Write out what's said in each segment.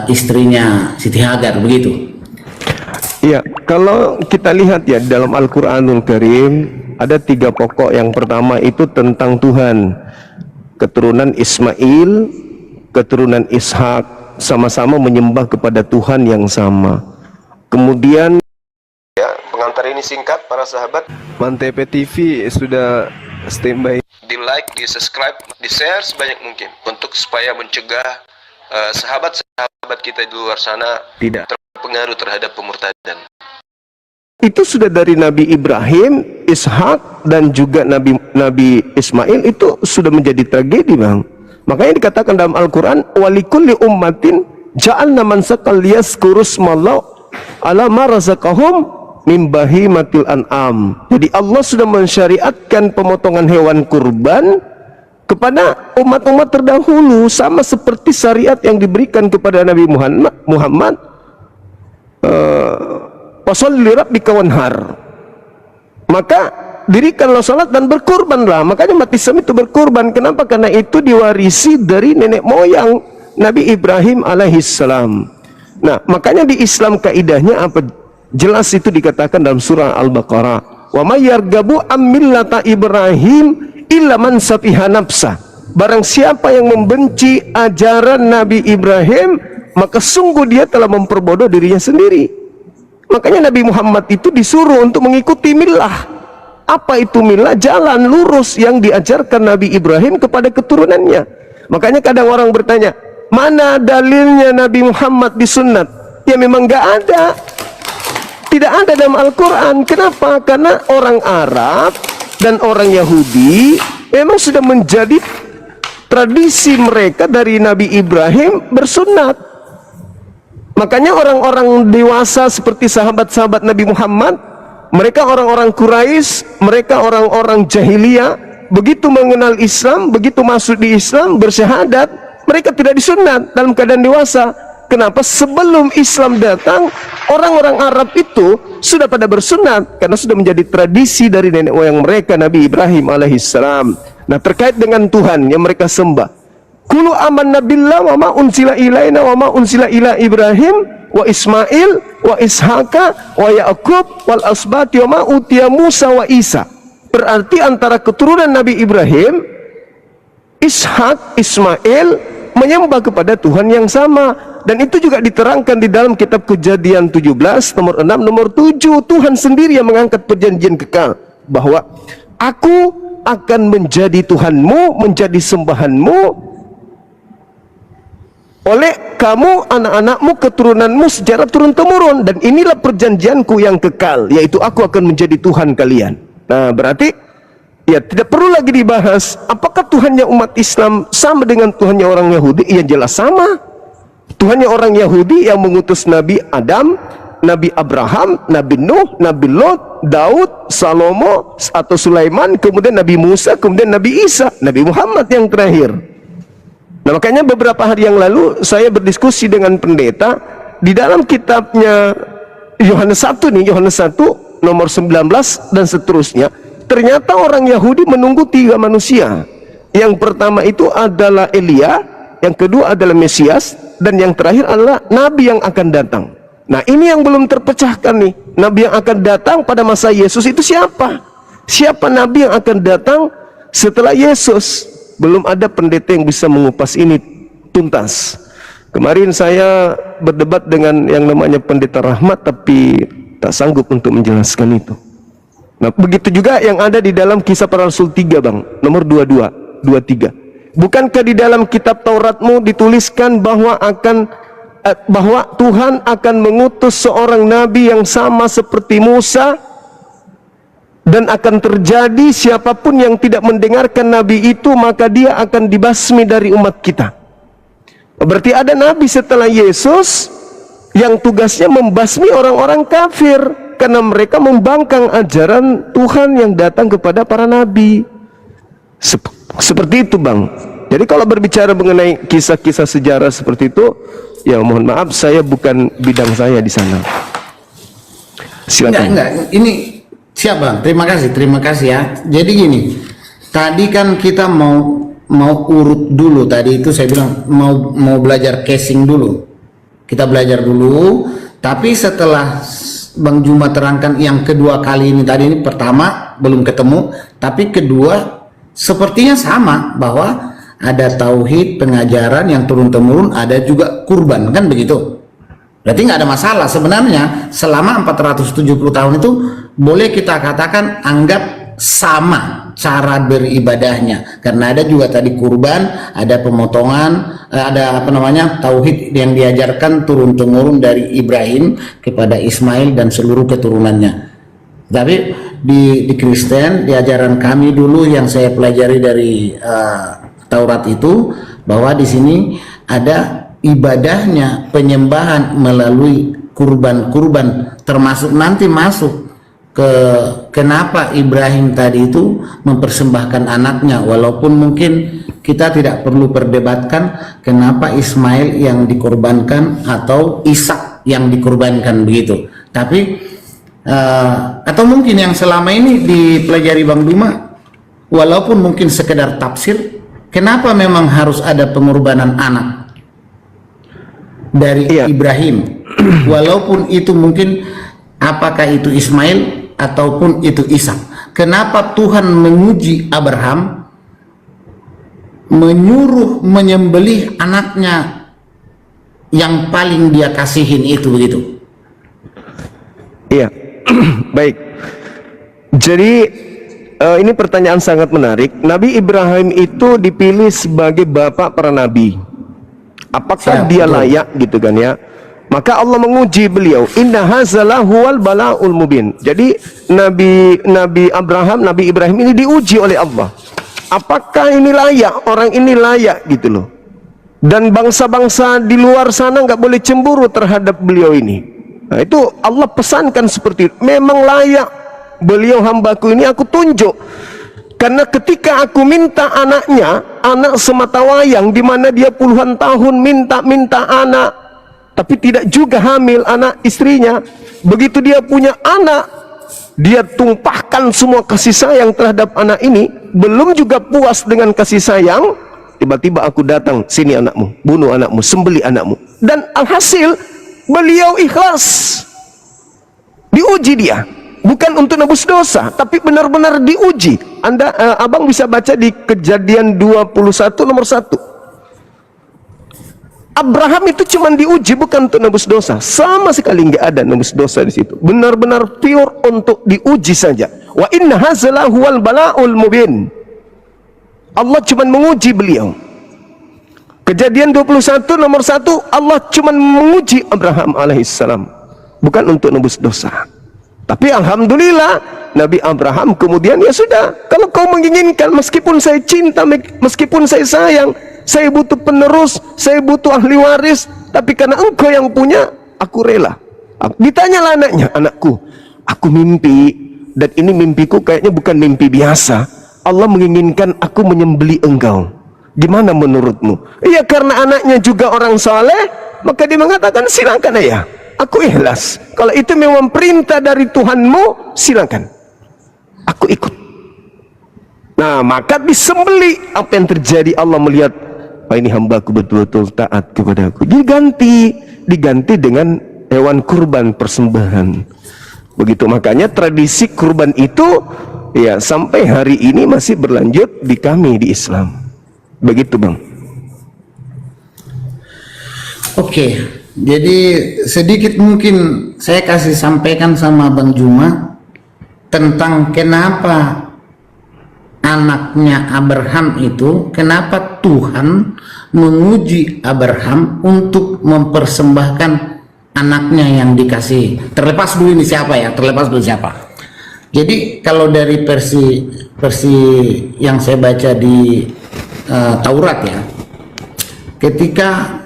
istrinya Siti Hajar, begitu. Iya, kalau kita lihat ya dalam Al-Quranul Karim ada 3 pokok. Yang pertama itu tentang Tuhan, keturunan Ismail, keturunan Ishak sama-sama menyembah kepada Tuhan yang sama. Kemudian ya, pengantar ini singkat para sahabat. Mantep TV sudah standby. Di like, di subscribe, di share sebanyak mungkin untuk supaya mencegah sahabat-sahabat kita di luar sana tidak terpengaruh terhadap pemurtadan. Itu sudah dari Nabi Ibrahim, Ishak, dan juga Nabi Ismail. Itu sudah menjadi tragedi, Bang. Makanya dikatakan dalam Al-Quran, walikulli ummatin ja'alna mansakal liyazkuru smallahu ala ma razaqahum min bahimatil an'am. Jadi Allah sudah mensyariatkan pemotongan hewan kurban kepada umat-umat terdahulu, sama seperti syariat yang diberikan kepada Nabi Muhammad Washolli rabbika wanhar, maka dirikanlah salat dan berkurbanlah. Makanya umat Islam itu berkurban. Kenapa? Karena itu diwarisi dari nenek moyang Nabi Ibrahim alaihissalam. Nah, makanya di Islam kaidahnya apa? Jelas itu dikatakan dalam surah Al-Baqarah, wa may yargabu am millata Ibrahim illa man safiha nafsa. Barang siapa yang membenci ajaran Nabi Ibrahim, maka sungguh dia telah memperbodoh dirinya sendiri. Makanya Nabi Muhammad itu disuruh untuk mengikuti millah. Apa itu millah? Jalan lurus yang diajarkan Nabi Ibrahim kepada keturunannya. Makanya kadang orang bertanya, mana dalilnya Nabi Muhammad disunat? Ya memang gak ada. Tidak ada dalam Al-Quran. Kenapa? Karena orang Arab dan orang Yahudi memang sudah menjadi tradisi mereka dari Nabi Ibrahim bersunat. Makanya orang-orang dewasa seperti sahabat-sahabat Nabi Muhammad, mereka orang-orang Quraisy, mereka orang-orang jahiliyah, begitu mengenal Islam, begitu masuk di Islam, bersyahadat, mereka tidak disunat dalam keadaan dewasa. Kenapa? Sebelum Islam datang, orang-orang Arab itu sudah pada bersunat karena sudah menjadi tradisi dari nenek moyang mereka, Nabi Ibrahim alaihissalam. Nah, terkait dengan Tuhan yang mereka sembah, Kulu amanna billah wa ma unsila ilaina wa ma unsila ila Ibrahim wa Ismail wa Ishaka wa Ya'qub wal asbati wa ma utiya Musa wa Isa. Berarti antara keturunan Nabi Ibrahim, Ishak, Ismail menyembah kepada Tuhan yang sama. Dan itu juga diterangkan di dalam kitab Kejadian 17 nomor 6 nomor 7. Tuhan sendiri yang mengangkat perjanjian kekal bahwa aku akan menjadi Tuhanmu, menjadi sembahanmu oleh kamu, anak-anakmu, keturunanmu secara turun-temurun, dan inilah perjanjianku yang kekal, yaitu aku akan menjadi Tuhan kalian. Nah, berarti ya tidak perlu lagi dibahas apakah Tuhannya umat Islam sama dengan Tuhannya orang Yahudi. Ya jelas sama. Tuhannya orang Yahudi yang mengutus Nabi Adam, Nabi Abraham, Nabi Nuh, Nabi Lot, Daud, Salomo atau Sulaiman, kemudian Nabi Musa, kemudian Nabi Isa, Nabi Muhammad yang terakhir. Nah, makanya beberapa hari yang lalu saya berdiskusi dengan pendeta di dalam kitabnya Yohanes 1 nih, Yohanes 1 nomor 19 dan seterusnya. Ternyata orang Yahudi menunggu 3 manusia. Yang pertama itu adalah Elia, yang kedua adalah Mesias, dan yang terakhir adalah Nabi yang akan datang. Nah, ini yang belum terpecahkan nih. Nabi yang akan datang pada masa Yesus itu siapa? Siapa Nabi yang akan datang setelah Yesus? Belum ada pendeta yang bisa mengupas ini tuntas. Kemarin saya berdebat dengan yang namanya Pendeta Rahmat, tapi tak sanggup untuk menjelaskan itu. Nah, begitu juga yang ada di dalam Kisah Para Rasul 3, Bang, nomor 22, 23. Bukankah di dalam kitab Tauratmu dituliskan bahwa Tuhan akan mengutus seorang nabi yang sama seperti Musa, dan akan terjadi siapapun yang tidak mendengarkan nabi itu maka dia akan dibasmi dari umat kita. Berarti ada nabi setelah Yesus yang tugasnya membasmi orang-orang kafir karena mereka membangkang ajaran Tuhan yang datang kepada para nabi. Seperti itu, Bang. Jadi kalau berbicara mengenai kisah-kisah sejarah seperti itu, ya mohon maaf, saya bukan bidang saya di sana. Silakan. Enggak. Ini siap, Bang. Terima kasih ya. Jadi gini, tadi kan kita mau urut dulu. Tadi itu saya bilang mau belajar casing dulu. Kita belajar dulu, tapi setelah Bang Juma terangkan yang kedua kali ini, tadi ini pertama belum ketemu, tapi kedua sepertinya sama, bahwa ada tauhid, pengajaran yang turun-temurun, ada juga kurban, kan begitu. Berarti nggak ada masalah sebenarnya. Selama 470 tahun itu boleh kita katakan anggap sama cara beribadahnya, karena ada juga tadi kurban, ada pemotongan, ada apa namanya, tauhid yang diajarkan turun-temurun dari Ibrahim kepada Ismail dan seluruh keturunannya. Tapi di Kristen, di ajaran kami dulu yang saya pelajari dari Taurat itu, bahwa di sini ada ibadahnya, penyembahan melalui kurban-kurban, termasuk nanti masuk ke kenapa Ibrahim tadi itu mempersembahkan anaknya, walaupun mungkin kita tidak perlu perdebatkan kenapa Ismail yang dikorbankan atau Ishak yang dikorbankan begitu. Tapi atau mungkin yang selama ini dipelajari Bang Duma, walaupun mungkin sekedar tafsir, kenapa memang harus ada pengorbanan anak dari Ibrahim, walaupun itu mungkin apakah itu Ismail ataupun itu Ishak. Kenapa Tuhan menguji Abraham, menyuruh menyembelih anaknya yang paling dia kasihin itu begitu? Iya. Baik. Jadi ini pertanyaan sangat menarik. Nabi Ibrahim itu dipilih sebagai bapak para nabi. Apakah dia layak gitu kan ya? Maka Allah menguji beliau. Inna hazalah huwal bala'ul mubin. Jadi Nabi Ibrahim ini diuji oleh Allah. Apakah ini layak? Orang ini layak gitu loh. Dan bangsa-bangsa di luar sana nggak boleh cemburu terhadap beliau ini. Nah, itu Allah pesankan seperti itu. Memang layak beliau, hambaku ini aku tunjuk. Karena ketika aku minta anaknya, anak sematawayang, di mana dia puluhan tahun minta anak, tapi tidak juga hamil anak istrinya. Begitu dia punya anak, dia tumpahkan semua kasih sayang terhadap anak ini. Belum juga puas dengan kasih sayang, tiba-tiba aku datang, sini anakmu, bunuh anakmu, sembelih anakmu. Dan alhasil beliau ikhlas. Diuji dia, bukan untuk nebus dosa, tapi benar-benar diuji. Abang bisa baca di Kejadian 21 nomor 1. Abraham itu cuma diuji bukan untuk nebus dosa, sama sekali nggak ada nebus dosa di situ. Benar-benar pure untuk diuji saja. Wa inna hazalah huwal bala'ul mubin. Allah cuma menguji beliau. Kejadian 21 nomor 1, Allah cuma menguji Abraham alaihissalam, bukan untuk nebus dosa. Tapi alhamdulillah Nabi Abraham kemudian, ya sudah, kalau kau menginginkan, meskipun saya cinta, meskipun saya sayang, saya butuh penerus, saya butuh ahli waris, tapi karena engkau yang punya, aku rela. Ditanyalah anaknya, anakku, aku mimpi, dan ini mimpiku kayaknya bukan mimpi biasa. Allah menginginkan aku menyembelih engkau. Gimana menurutmu? Iya, karena anaknya juga orang saleh, maka dia mengatakan, silakan ayah, aku ikhlas. Kalau itu memang perintah dari Tuhanmu, silakan, aku ikut. Nah, maka disembeli. Apa yang terjadi? Allah melihat, oh, ini hambaku betul-betul taat kepada aku. Diganti dengan hewan kurban persembahan. Begitu, makanya tradisi kurban itu ya sampai hari ini masih berlanjut di kami di Islam. Begitu, Bang. Oke, jadi sedikit mungkin saya kasih sampaikan sama Bang Juma tentang kenapa anaknya Abraham itu, kenapa Tuhan menguji Abraham untuk mempersembahkan anaknya yang dikasih. Terlepas dulu ini siapa ya, terlepas dulu siapa. Jadi kalau dari versi yang saya baca di Taurat ya, ketika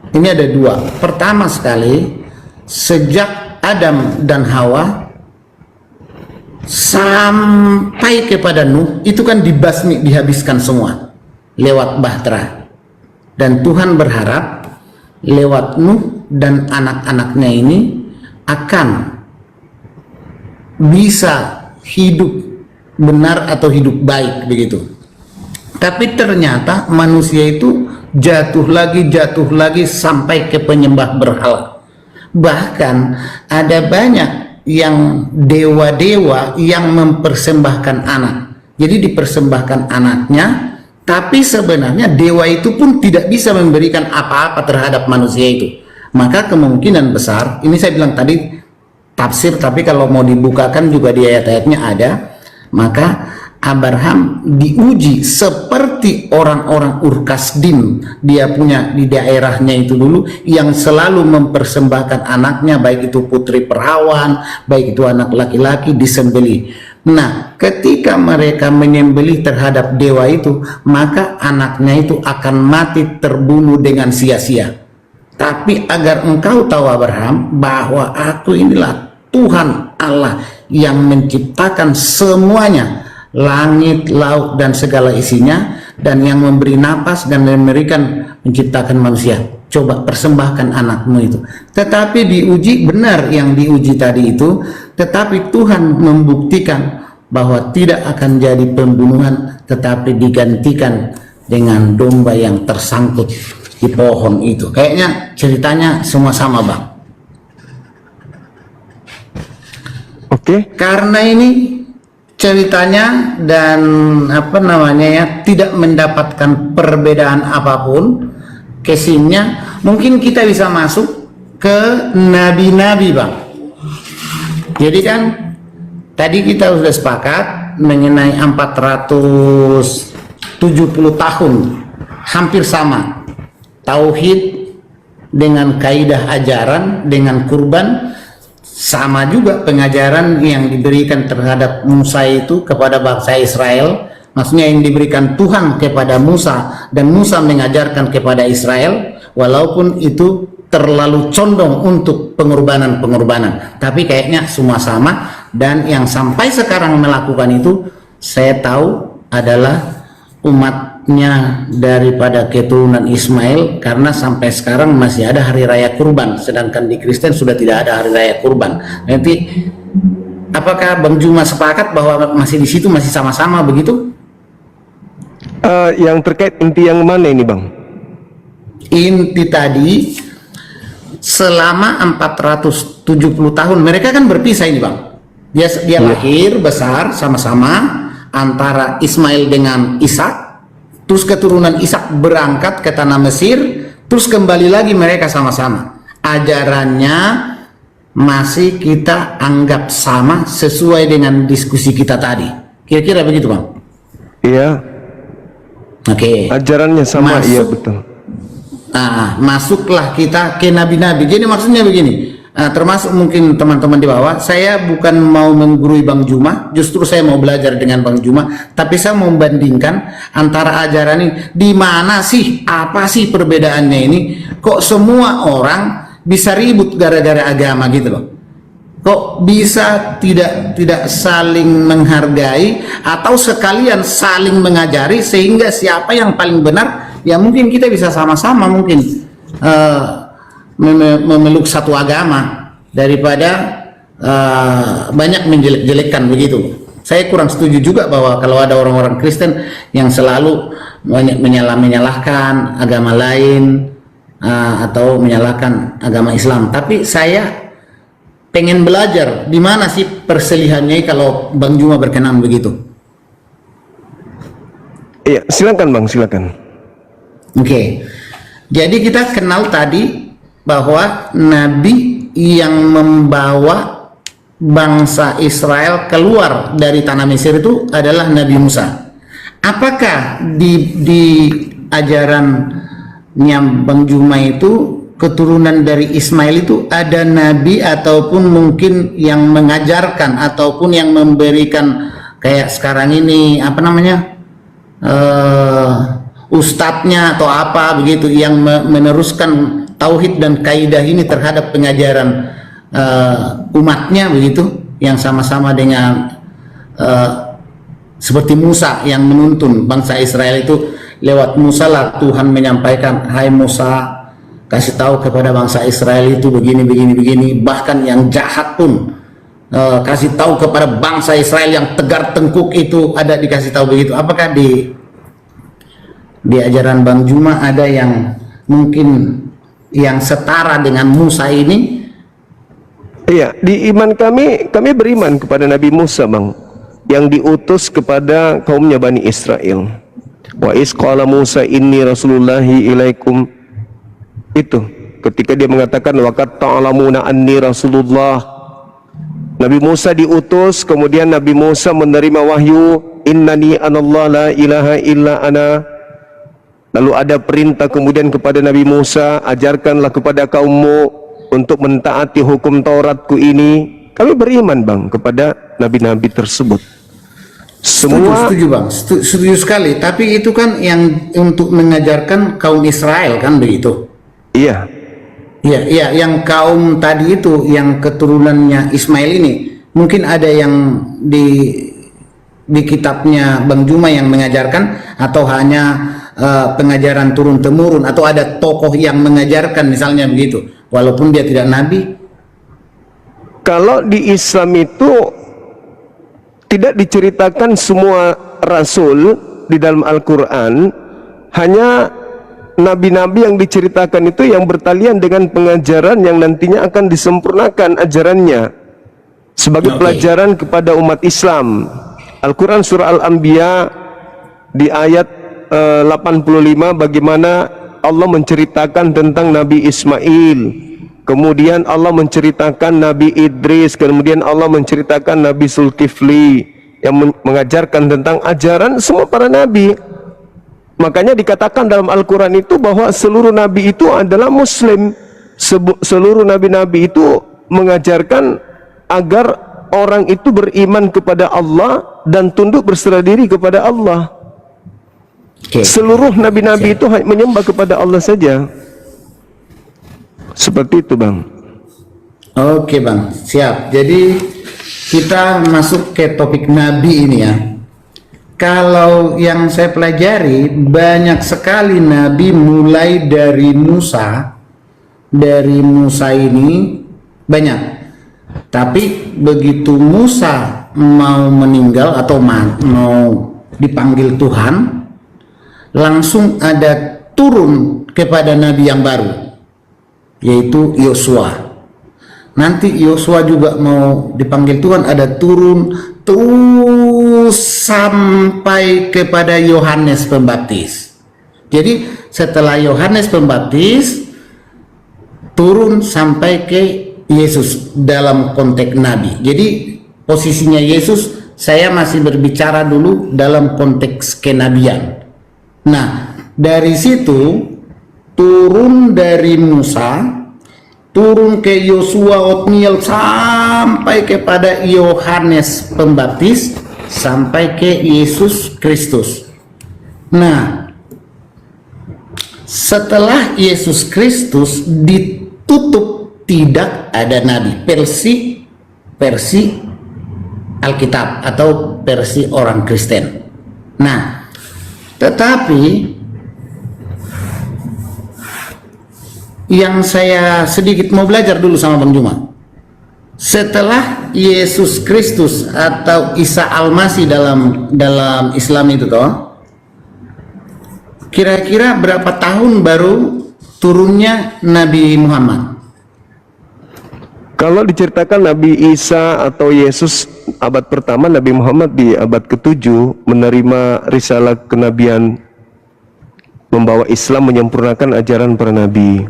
ini ada dua. Pertama sekali, sejak Adam dan Hawa sampai kepada Nuh, itu kan dibasmi, dihabiskan semua lewat bahtera. Dan Tuhan berharap lewat Nuh dan anak-anaknya ini akan bisa hidup benar atau hidup baik begitu. Tapi ternyata manusia itu jatuh lagi sampai ke penyembah berhala. Bahkan ada banyak yang dewa-dewa yang mempersembahkan anak. Jadi dipersembahkan anaknya, tapi sebenarnya dewa itu pun tidak bisa memberikan apa-apa terhadap manusia itu. Maka kemungkinan besar, ini saya bilang tadi tafsir, tapi kalau mau dibukakan juga di ayat-ayatnya ada, maka Abraham diuji seperti orang-orang Ur-Kasdim. Dia punya di daerahnya itu dulu yang selalu mempersembahkan anaknya, baik itu putri perawan, baik itu anak laki-laki, disembelih. Nah, ketika mereka menyembelih terhadap dewa itu, maka anaknya itu akan mati terbunuh dengan sia-sia. Tapi agar engkau tahu Abraham, bahwa aku inilah Tuhan Allah yang menciptakan semuanya, langit, laut, dan segala isinya, dan yang memberi napas dan menciptakan manusia. Coba persembahkan anakmu itu. Tetapi diuji, benar yang diuji tadi itu, tetapi Tuhan membuktikan bahwa tidak akan jadi pembunuhan, tetapi digantikan dengan domba yang tersangkut di pohon itu. Kayaknya ceritanya semua sama, Bang. Oke. Karena ini ceritanya dan apa namanya ya, tidak mendapatkan perbedaan apapun, casingnya mungkin kita bisa masuk ke nabi-nabi, Bang. Jadi kan tadi kita sudah sepakat mengenai 470 tahun, hampir sama tauhid dengan kaidah ajaran, dengan kurban. Sama juga pengajaran yang diberikan terhadap Musa itu kepada bangsa Israel, maksudnya yang diberikan Tuhan kepada Musa dan Musa mengajarkan kepada Israel, walaupun itu terlalu condong untuk pengorbanan, tapi kayaknya semua sama. Dan yang sampai sekarang melakukan itu saya tahu adalah umatnya daripada keturunan Ismail, karena sampai sekarang masih ada hari raya kurban, sedangkan di Kristen sudah tidak ada hari raya kurban. Nanti apakah Bang Juma sepakat bahwa masih di situ masih sama-sama begitu? Yang terkait inti yang mana ini, Bang? Inti tadi selama 470 tahun mereka kan berpisah ini, Bang. Dia lahir besar sama-sama antara Ismail dengan Ishak, terus keturunan Ishak berangkat ke tanah Mesir, terus kembali lagi mereka sama-sama. Ajarannya masih kita anggap sama sesuai dengan diskusi kita tadi. Kira-kira begitu, Bang? Iya. Oke. Ajarannya sama, iya betul. Masuklah kita ke nabi-nabi. Jadi maksudnya begini. Termasuk mungkin teman-teman di bawah, saya bukan mau menggurui Bang Juma, justru saya mau belajar dengan Bang Juma, tapi saya mau membandingkan antara ajaran ini, di mana sih, apa sih perbedaannya ini, kok semua orang bisa ribut gara-gara agama gitu loh, kok bisa tidak saling menghargai atau sekalian saling mengajari, sehingga siapa yang paling benar, ya mungkin kita bisa sama-sama mungkin memeluk satu agama daripada banyak menjelek-jelekkan begitu. Saya kurang setuju juga bahwa kalau ada orang-orang Kristen yang selalu menyalahkan agama lain atau menyalahkan agama Islam. Tapi saya pengen belajar di mana sih perselihannya kalau Bang Juma berkenan begitu. Iya, silakan Bang, silakan. Oke. Jadi kita kenal tadi bahwa nabi yang membawa bangsa Israel keluar dari tanah Mesir itu adalah Nabi Musa. Apakah di ajarannya Bang Juma itu keturunan dari Ismail itu ada nabi ataupun mungkin yang mengajarkan ataupun yang memberikan kayak sekarang ini apa namanya ustadznya atau apa begitu yang meneruskan tauhid dan kaidah ini terhadap pengajaran umatnya begitu, yang sama-sama dengan seperti Musa yang menuntun bangsa Israel itu. Lewat Musa lah Tuhan menyampaikan, hai Musa, kasih tahu kepada bangsa Israel itu begini, bahkan yang jahat pun kasih tahu kepada bangsa Israel yang tegar tengkuk itu ada dikasih tahu begitu. Apakah di ajaran Bang Juma ada yang mungkin yang setara dengan Musa ini? Iya, di iman kami beriman kepada Nabi Musa, Bang, yang diutus kepada kaumnya Bani Israel. Wa is qala Musa inni rasulullahi ilaikum. Itu ketika dia mengatakan waqad ta'lamuna anni rasulullah. Nabi Musa diutus, kemudian Nabi Musa menerima wahyu, innani anallah la ilaha illa ana. Lalu ada perintah kemudian kepada Nabi Musa, ajarkanlah kepada kaummu untuk mentaati hukum Tauratku ini. Kami beriman, Bang, kepada nabi-nabi tersebut. Semua Setuju Bang, setuju sekali. Tapi itu kan yang untuk mengajarkan kaum Israel kan begitu? iya. Iya, yang kaum tadi itu, yang keturunannya Ismail ini, mungkin ada yang di kitabnya Bang Juma yang mengajarkan, atau hanya pengajaran turun temurun, atau ada tokoh yang mengajarkan misalnya begitu, walaupun dia tidak nabi. Kalau di Islam itu tidak diceritakan semua rasul di dalam Al-Quran, hanya nabi-nabi yang diceritakan itu yang bertalian dengan pengajaran yang nantinya akan disempurnakan ajarannya sebagai pelajaran kepada umat Islam. Al-Quran surah Al-Anbiya di ayat 85 bagaimana Allah menceritakan tentang Nabi Ismail, kemudian Allah menceritakan Nabi Idris, kemudian Allah menceritakan Nabi Zulkifli yang mengajarkan tentang ajaran semua para nabi. Makanya dikatakan dalam Al-Quran itu bahwa seluruh nabi itu adalah muslim. Seluruh nabi-nabi itu mengajarkan agar orang itu beriman kepada Allah dan tunduk berserah diri kepada Allah. Seluruh nabi-nabi itu menyembah kepada Allah saja. Seperti itu, Bang. Oke Bang, siap. Jadi kita masuk ke topik nabi ini ya. Kalau yang saya pelajari, banyak sekali nabi mulai dari Musa. Dari Musa ini banyak. Tapi begitu Musa mau meninggal atau mau dipanggil Tuhan, langsung ada turun kepada nabi yang baru, yaitu Yosua. Nanti Yosua juga mau dipanggil Tuhan, ada turun terus sampai kepada Yohanes Pembaptis. Jadi setelah Yohanes Pembaptis turun sampai ke Yesus dalam konteks nabi. Jadi posisinya Yesus, saya masih berbicara dulu dalam konteks kenabian. Nah, dari situ turun dari Musa, turun ke Yosua, Otniel, sampai kepada Yohanes Pembaptis, sampai ke Yesus Kristus. Nah, setelah Yesus Kristus ditutup, tidak ada nabi. Versi Alkitab atau versi orang Kristen. Nah, tetapi yang saya sedikit mau belajar dulu sama Bang Juma, setelah Yesus Kristus atau Isa Al-Masih dalam Islam itu toh, kira-kira berapa tahun baru turunnya Nabi Muhammad? Kalau diceritakan Nabi Isa atau Yesus abad pertama, Nabi Muhammad di abad ke-7 menerima risalah kenabian, membawa Islam, menyempurnakan ajaran para nabi.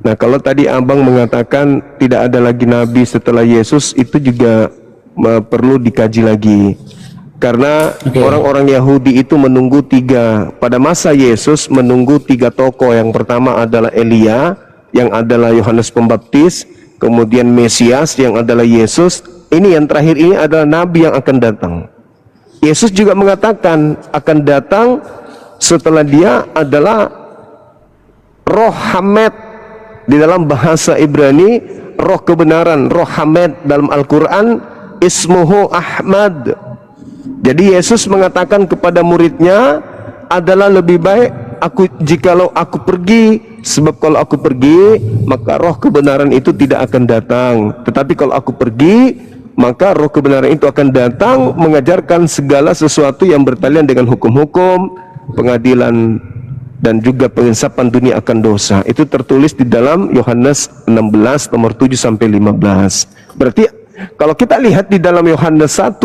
Nah, kalau tadi Abang mengatakan tidak ada lagi nabi setelah Yesus, itu juga perlu dikaji lagi. Karena orang-orang Yahudi itu menunggu pada masa Yesus menunggu 3 tokoh. Yang pertama adalah Elia, yang adalah Yohanes Pembaptis, kemudian Mesias yang adalah Yesus. Ini yang terakhir ini adalah nabi yang akan datang. Yesus juga mengatakan akan datang setelah dia adalah Roh Hamed. Di dalam bahasa Ibrani, roh kebenaran, roh Hamed, dalam Al-Quran ismuhu Ahmad. Jadi Yesus mengatakan kepada muridnya, adalah lebih baik jikalau aku pergi, sebab kalau aku pergi maka roh kebenaran itu tidak akan datang. Tetapi kalau aku pergi, maka roh kebenaran itu akan datang mengajarkan segala sesuatu yang bertalian dengan hukum-hukum, pengadilan dan juga pengesapan dunia akan dosa. Itu tertulis di dalam Yohanes 16 nomor 7 sampai 15. Berarti kalau kita lihat di dalam Yohanes 1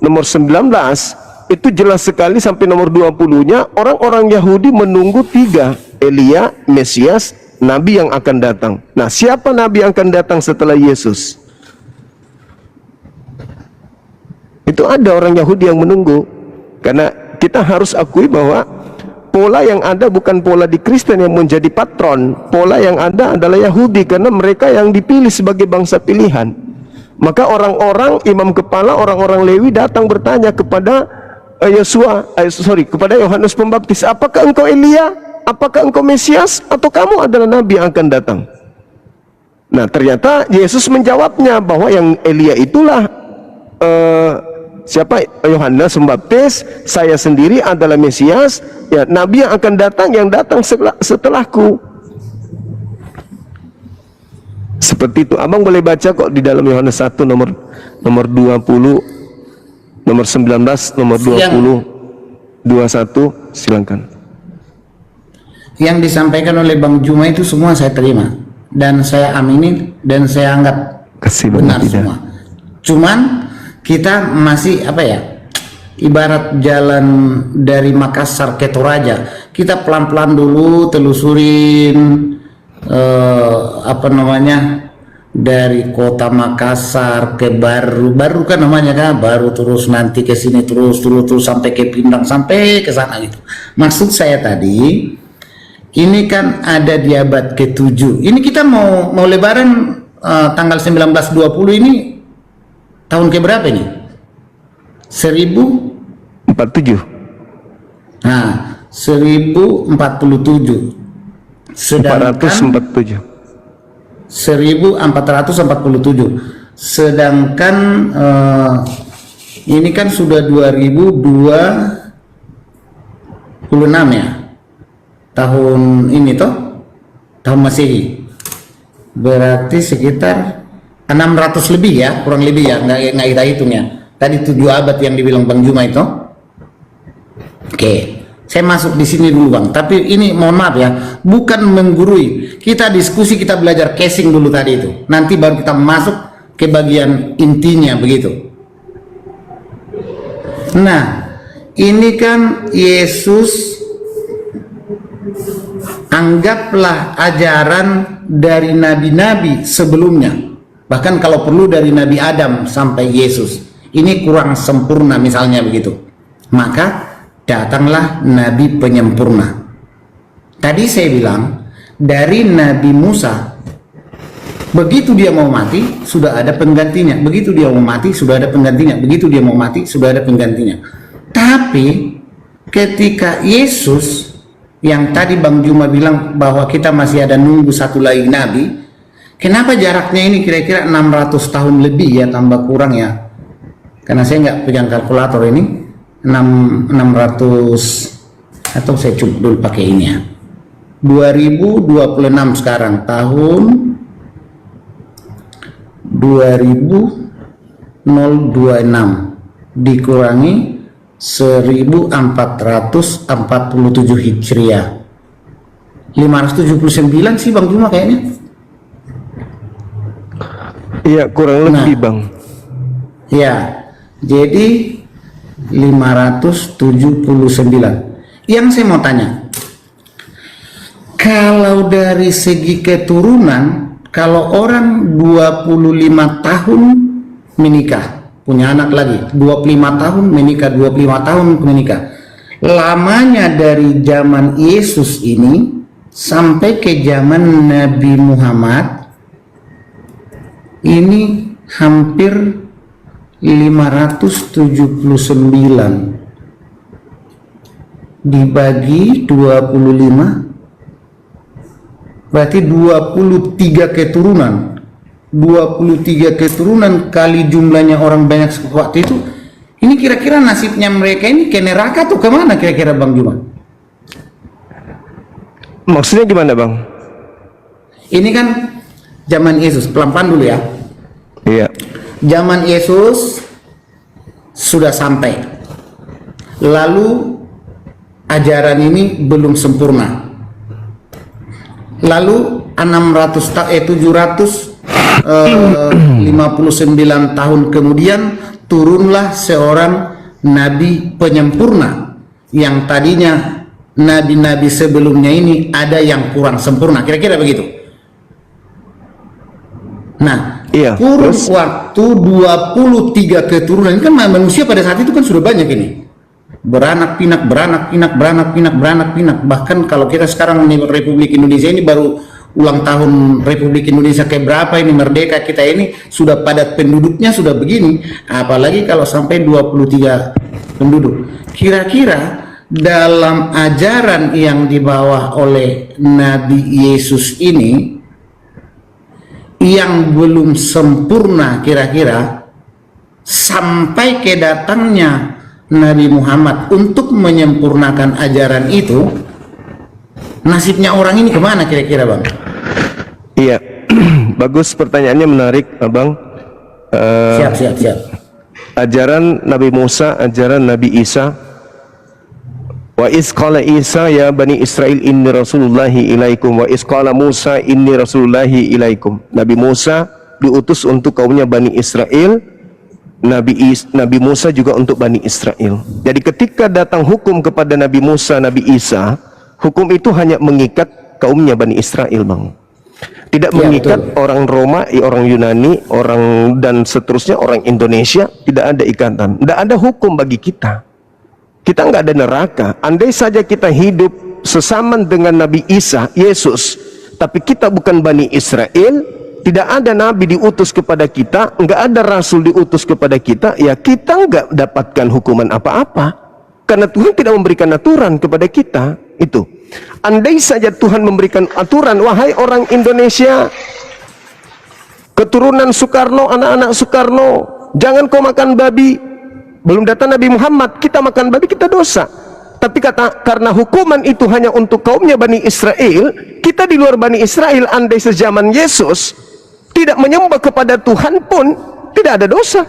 nomor 19 itu jelas sekali sampai nomor 20-nya orang-orang Yahudi menunggu 3, Elia, Mesias, Nabi yang akan datang. Nah, siapa Nabi yang akan datang setelah Yesus? Itu ada orang Yahudi yang menunggu. Karena kita harus akui bahwa pola yang ada bukan pola di Kristen yang menjadi patron. Pola yang ada adalah Yahudi, karena mereka yang dipilih sebagai bangsa pilihan. Maka orang-orang imam kepala, orang-orang Lewi datang bertanya kepada kepada Yohanes Pembaptis, apakah engkau Elia? Apakah engkau Mesias? Atau kamu adalah Nabi yang akan datang? Nah, ternyata Yesus menjawabnya bahwa yang Elia itulah siapa? Yohanes Pembaptis, saya sendiri adalah Mesias, ya Nabi yang akan datang, yang datang setelahku. Seperti itu. Abang boleh baca kok di dalam Yohanes 1 nomor 20, nomor 19, nomor 20, 21, silakan. Yang disampaikan oleh Bang Juma itu semua saya terima dan saya amini dan saya anggap benar semua. Cuman kita masih ibarat jalan dari Makassar ke Toraja, kita pelan-pelan dulu telusurin dari kota Makassar ke baru kan namanya kan baru, terus nanti ke sini terus sampai ke Pindang, sampai ke sana gitu. Maksud saya tadi ini kan ada di abad ke-7. Ini kita mau lebaran tanggal 19-20 ini tahun ke berapa ini? 1047. Nah, 1047. Sedangkan 1447. Sedangkan ini kan sudah 2026 ya. Tahun ini tahun Masehi. Berarti sekitar 600 lebih ya, kurang lebih ya, nggak kita hitung ya. Tadi 7 abad yang dibilang Bang Juma itu. Oke, saya masuk di sini dulu Bang. Tapi ini mohon maaf ya, bukan menggurui. Kita diskusi, kita belajar casing dulu tadi itu. Nanti baru kita masuk ke bagian intinya begitu. Nah, ini kan Yesus, anggaplah ajaran dari nabi-nabi sebelumnya. Bahkan kalau perlu dari Nabi Adam sampai Yesus. Ini kurang sempurna misalnya begitu. Maka datanglah Nabi penyempurna. Tadi saya bilang dari Nabi Musa, begitu dia mau mati sudah ada penggantinya. Begitu dia mau mati sudah ada penggantinya. Begitu dia mau mati sudah ada penggantinya. Tapi ketika Yesus, yang tadi Bang Juma bilang bahwa kita masih ada nunggu satu lagi Nabi, kenapa jaraknya ini kira-kira 600 tahun lebih ya, tambah kurang ya, karena saya nggak pegang kalkulator ini. 600 atau saya coba dulu pakai ini ya, 2026 sekarang, tahun 2026 dikurangi 1447 Hijriah, 579 sih Bang Juma kayaknya. Iya, kurang lebih Bang. Ya, jadi 579. Yang saya mau tanya, kalau dari segi keturunan, kalau orang 25 tahun menikah, punya anak lagi, 25 tahun menikah, 25 tahun menikah, lamanya dari zaman Yesus ini sampai ke zaman Nabi Muhammad ini hampir 579 dibagi 25 berarti 23 keturunan. 23 keturunan kali jumlahnya orang banyak waktu itu, ini kira-kira nasibnya mereka ini ke neraka tuh kemana kira-kira Bang Juma? Maksudnya gimana Bang? Ini kan zaman Yesus, pelan-pelan dulu ya. Iya. Zaman Yesus sudah sampai, lalu ajaran ini belum sempurna. Lalu 759 tahun kemudian turunlah seorang nabi penyempurna, yang tadinya nabi-nabi sebelumnya ini ada yang kurang sempurna, kira-kira begitu. Nah, Iya, kurun terus? waktu 23 keturunan, ini kan manusia pada saat itu kan sudah banyak ini, beranak pinak, bahkan kalau kita sekarang nih, Republik Indonesia ini baru ulang tahun Republik Indonesia ke berapa ini, merdeka kita ini, sudah padat penduduknya sudah begini, apalagi kalau sampai 23 penduduk. Kira-kira dalam ajaran yang dibawa oleh Nabi Yesus ini yang belum sempurna, kira-kira sampai kedatangnya Nabi Muhammad untuk menyempurnakan ajaran itu, nasibnya orang ini kemana kira-kira, Bang? Iya, bagus, pertanyaannya menarik, Abang. Siap. Ajaran Nabi Musa, ajaran Nabi Isa. Wa iz qala Isa ya bani Israel inni rasulullahi ilaikum wa iz qala Musa inni rasulullahi ilaikum. Nabi Musa diutus untuk kaumnya Bani Israel, Nabi Musa juga untuk Bani Israel. Jadi ketika datang hukum kepada Nabi Musa, Nabi Isa, hukum itu hanya mengikat kaumnya Bani Israel, Bang. Tidak Ya, mengikat betul. orang Roma, orang Yunani, orang dan seterusnya, orang Indonesia. Tidak ada ikatan, tidak ada hukum bagi kita. Kita nggak ada neraka. Andai saja kita hidup sesaman dengan Nabi Isa, Yesus, tapi kita bukan Bani Israel, tidak ada Nabi diutus kepada kita, nggak ada Rasul diutus kepada kita, ya kita nggak dapatkan hukuman apa-apa. Karena Tuhan tidak memberikan aturan kepada kita. Itu. Andai saja Tuhan memberikan aturan, wahai orang Indonesia, keturunan Soekarno, anak-anak Soekarno, jangan kau makan babi. Belum datang Nabi Muhammad, kita makan babi, kita dosa. Tapi karena hukuman itu hanya untuk kaumnya Bani Israel, kita di luar Bani Israel, andai sejaman Yesus tidak menyembah kepada Tuhan pun tidak ada dosa.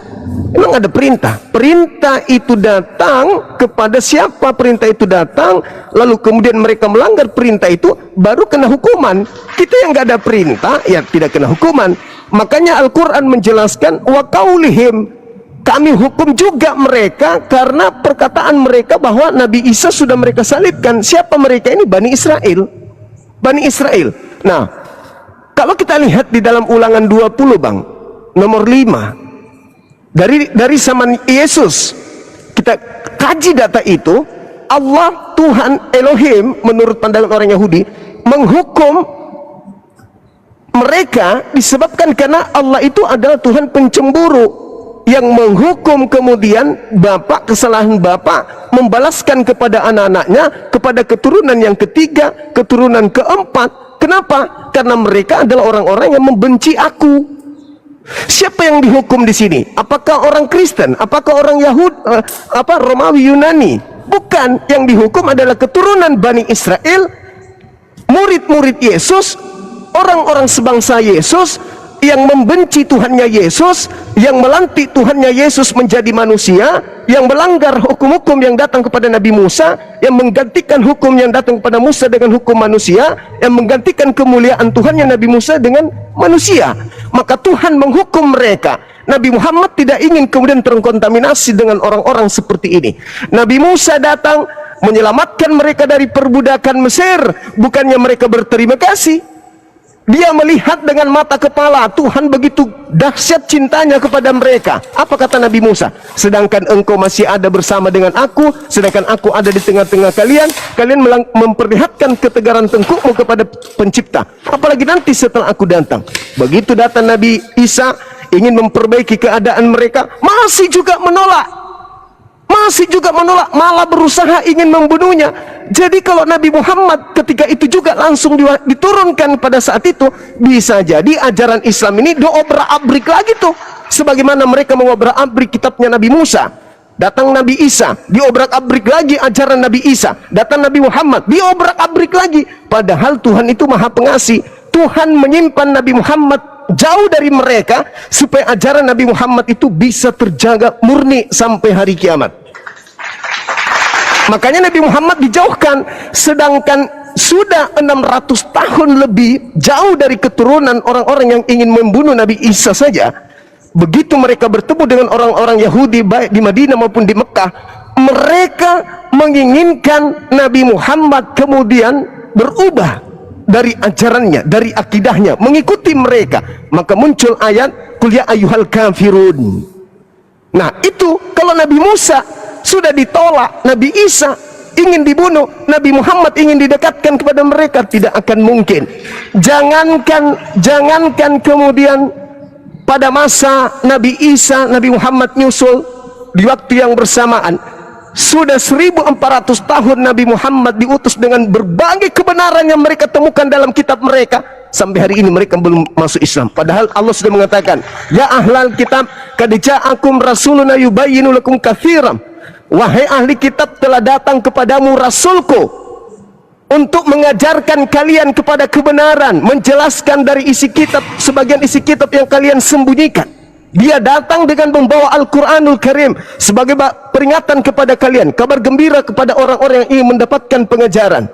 Memang ada perintah. Perintah itu datang kepada siapa? Perintah itu datang, lalu kemudian mereka melanggar perintah itu, baru kena hukuman. Kita yang nggak ada perintah, ya tidak kena hukuman. Makanya Al-Quran menjelaskan, wa qaulihim, kami hukum juga mereka karena perkataan mereka bahwa Nabi Isa sudah mereka salibkan. Siapa mereka ini? Bani Israel. Bani Israel. Nah, kalau kita lihat di dalam Ulangan 20, Bang, nomor 5, dari zaman Yesus, kita kaji data itu, Allah, Tuhan, Elohim, menurut pandangan orang Yahudi, menghukum mereka disebabkan karena Allah itu adalah Tuhan pencemburu, yang menghukum kemudian bapak, kesalahan bapak, membalaskan kepada anak-anaknya, kepada keturunan yang ketiga, keturunan keempat. Kenapa? Karena mereka adalah orang-orang yang membenci aku. Siapa yang dihukum di sini? Apakah orang Kristen? Apakah orang Yahudi? Romawi, Yunani? Bukan. Yang dihukum adalah keturunan Bani Israel, murid-murid Yesus, orang-orang sebangsa Yesus, yang membenci Tuhannya Yesus, yang melantik Tuhannya Yesus menjadi manusia, yang melanggar hukum-hukum yang datang kepada Nabi Musa, yang menggantikan hukum yang datang kepada Musa dengan hukum manusia, yang menggantikan kemuliaan Tuhannya Nabi Musa dengan manusia. Maka Tuhan menghukum mereka. Nabi Muhammad tidak ingin kemudian terkontaminasi dengan orang-orang seperti ini. Nabi Musa datang menyelamatkan mereka dari perbudakan Mesir, bukannya mereka berterima kasih. Dia melihat dengan mata kepala, Tuhan begitu dahsyat cintanya kepada mereka. Apa kata Nabi Musa? Sedangkan engkau masih ada bersama dengan aku, sedangkan aku ada di tengah-tengah kalian, kalian memperlihatkan ketegaran tengkukmu kepada pencipta. Apalagi nanti setelah aku datang. Begitu datang Nabi Isa, ingin memperbaiki keadaan mereka, masih juga menolak. Malah berusaha ingin membunuhnya. Jadi kalau Nabi Muhammad ketika itu juga langsung diturunkan pada saat itu, bisa jadi ajaran Islam ini diobrak-abrik lagi tuh, sebagaimana mereka mengobrak-abrik kitabnya Nabi Musa. Datang Nabi Isa, diobrak-abrik lagi ajaran Nabi Isa. Datang Nabi Muhammad, diobrak-abrik lagi. Padahal Tuhan itu Maha Pengasih. Tuhan menyimpan Nabi Muhammad jauh dari mereka supaya ajaran Nabi Muhammad itu bisa terjaga murni sampai hari kiamat. Makanya Nabi Muhammad dijauhkan, sedangkan sudah 600 tahun lebih jauh dari keturunan orang-orang yang ingin membunuh Nabi Isa saja. Begitu mereka bertemu dengan orang-orang Yahudi baik di Madinah maupun di Mekah, mereka menginginkan Nabi Muhammad kemudian berubah dari ajarannya, dari akidahnya, mengikuti mereka. Maka muncul ayat qul ya ayyuhal kafirun. Nah, itu kalau Nabi Musa sudah ditolak, Nabi Isa ingin dibunuh, Nabi Muhammad ingin didekatkan kepada mereka, tidak akan mungkin. Jangankan kemudian pada masa Nabi Isa, Nabi Muhammad nyusul di waktu yang bersamaan, sudah 1400 tahun Nabi Muhammad diutus dengan berbagai kebenaran yang mereka temukan dalam kitab mereka. Sampai hari ini mereka belum masuk Islam. Padahal Allah sudah mengatakan, ya ahlal kitab, qad ja'akum rasuluna yubayyinu lakum katsiran. Wahai ahli kitab, telah datang kepadamu rasulku untuk mengajarkan kalian kepada kebenaran, menjelaskan dari isi kitab sebagian isi kitab yang kalian sembunyikan. Dia datang dengan membawa Al-Quranul Karim sebagai peringatan kepada kalian, kabar gembira kepada orang-orang yang ingin mendapatkan pengajaran.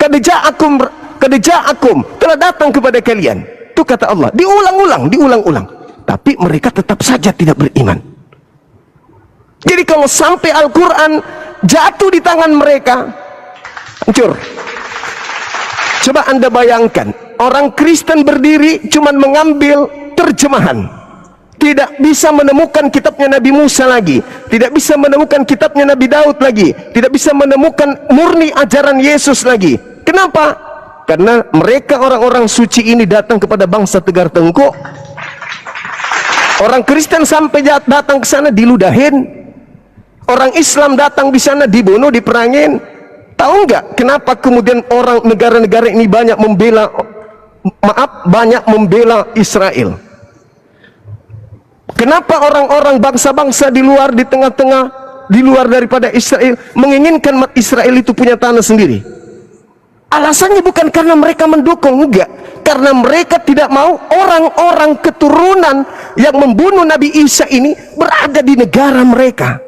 Qad ja'akum, telah datang kepada kalian. Itu kata Allah, diulang-ulang. Tapi mereka tetap saja tidak beriman. Jadi kalau sampai Al-Quran jatuh di tangan mereka, hancur. Coba Anda bayangkan, orang Kristen berdiri cuman mengambil terjemahan, tidak bisa menemukan kitabnya Nabi Musa lagi, tidak bisa menemukan kitabnya Nabi Daud lagi, tidak bisa menemukan murni ajaran Yesus lagi. Kenapa? Karena mereka orang-orang suci ini datang kepada bangsa Tegar Tengkuk. Orang Kristen sampai datang ke sana diludahin. Orang Islam datang di sana dibunuh, diperangin. Tahu nggak kenapa kemudian orang negara-negara ini banyak membela Israel? Kenapa orang-orang bangsa-bangsa di luar, di tengah-tengah, di luar daripada Israel menginginkan Israel itu punya tanah sendiri? Alasannya bukan karena mereka mendukung, enggak. Karena mereka tidak mau orang-orang keturunan yang membunuh Nabi Isa ini berada di negara mereka.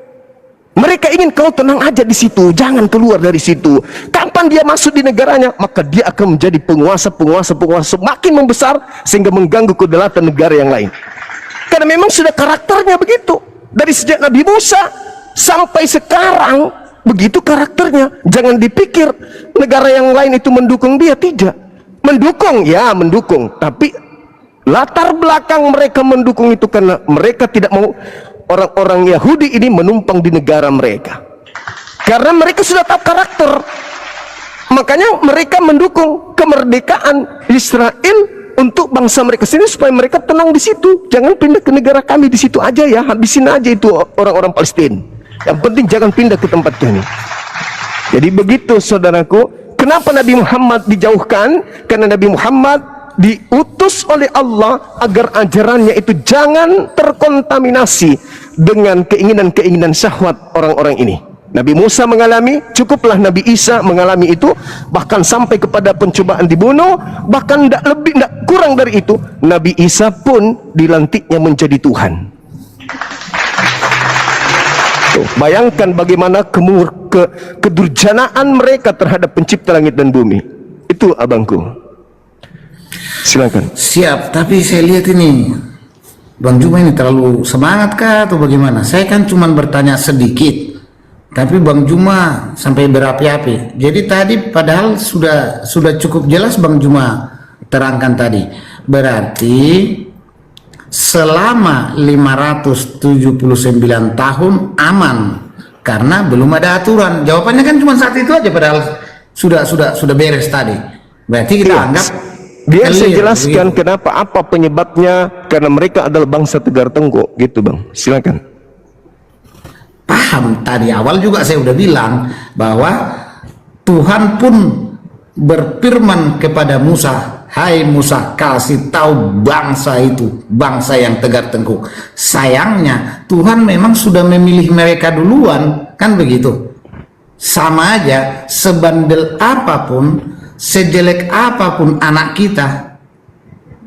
Mereka ingin kau tenang aja di situ, jangan keluar dari situ. Kapan dia masuk di negaranya, maka dia akan menjadi penguasa makin membesar sehingga mengganggu kedaulatan negara yang lain. Karena memang sudah karakternya begitu. Dari sejak Nabi Musa sampai sekarang begitu karakternya. Jangan dipikir negara yang lain itu mendukung dia, tidak. Mendukung, ya mendukung, tapi latar belakang mereka mendukung itu karena mereka tidak mau orang-orang Yahudi ini menumpang di negara mereka. Karena mereka sudah tahu karakter. Makanya mereka mendukung kemerdekaan Israel untuk bangsa mereka sendiri supaya mereka tenang di situ. Jangan pindah ke negara kami, di situ aja ya, habisin aja itu orang-orang Palestina. Yang penting jangan pindah ke tempat kami. Jadi begitu saudaraku. Kenapa Nabi Muhammad dijauhkan? Karena Nabi Muhammad diutus oleh Allah agar ajarannya itu jangan terkontaminasi dengan keinginan-keinginan syahwat orang-orang ini. Nabi Musa mengalami, cukuplah Nabi Isa mengalami itu, bahkan sampai kepada pencobaan dibunuh, bahkan tidak kurang dari itu, Nabi Isa pun dilantiknya menjadi Tuhan. Tuh, bayangkan bagaimana kedurjanaan mereka terhadap pencipta langit dan bumi. Itu abangku. Silakan. Siap, tapi saya lihat ini Bang Juma ini terlalu semangat kah atau bagaimana? Saya kan cuma bertanya sedikit, tapi Bang Juma sampai berapi-api. Jadi tadi padahal sudah cukup jelas Bang Juma terangkan tadi. Berarti selama 579 tahun aman karena belum ada aturan. Jawabannya kan cuma saat itu aja, padahal sudah beres tadi. Berarti kita anggap biar saya jelaskan kenapa, apa penyebabnya. Karena mereka adalah bangsa Tegar Tengkuk, gitu Bang. Silakan. Paham, tadi awal juga saya udah bilang bahwa Tuhan pun berfirman kepada Musa, hai Musa, kasih tahu bangsa itu, bangsa yang Tegar Tengkuk. Sayangnya Tuhan memang sudah memilih mereka duluan, kan begitu. Sama aja, sebandel apapun, sejelek apapun anak kita,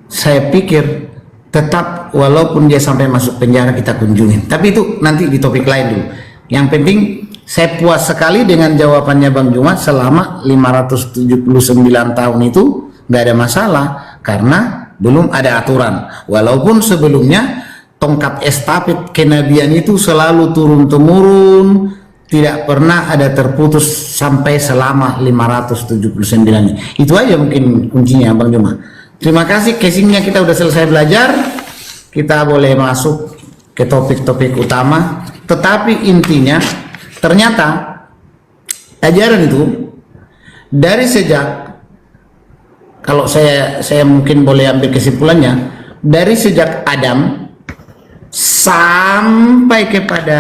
saya pikir tetap walaupun dia sampai masuk penjara kita kunjungin. Tapi itu nanti di topik lain dulu. Yang penting saya puas sekali dengan jawabannya Bang Juma. Selama 579 tahun itu nggak ada masalah karena belum ada aturan. Walaupun sebelumnya tongkat estafet kenabian itu selalu turun-temurun, tidak pernah ada terputus sampai selama 579. Itu aja mungkin kuncinya Bang Juma. Terima kasih, casingnya kita udah selesai belajar. Kita boleh masuk ke topik-topik utama. Tetapi intinya ternyata ajaran itu dari sejak, kalau saya mungkin boleh ambil kesimpulannya, dari sejak Adam sampai kepada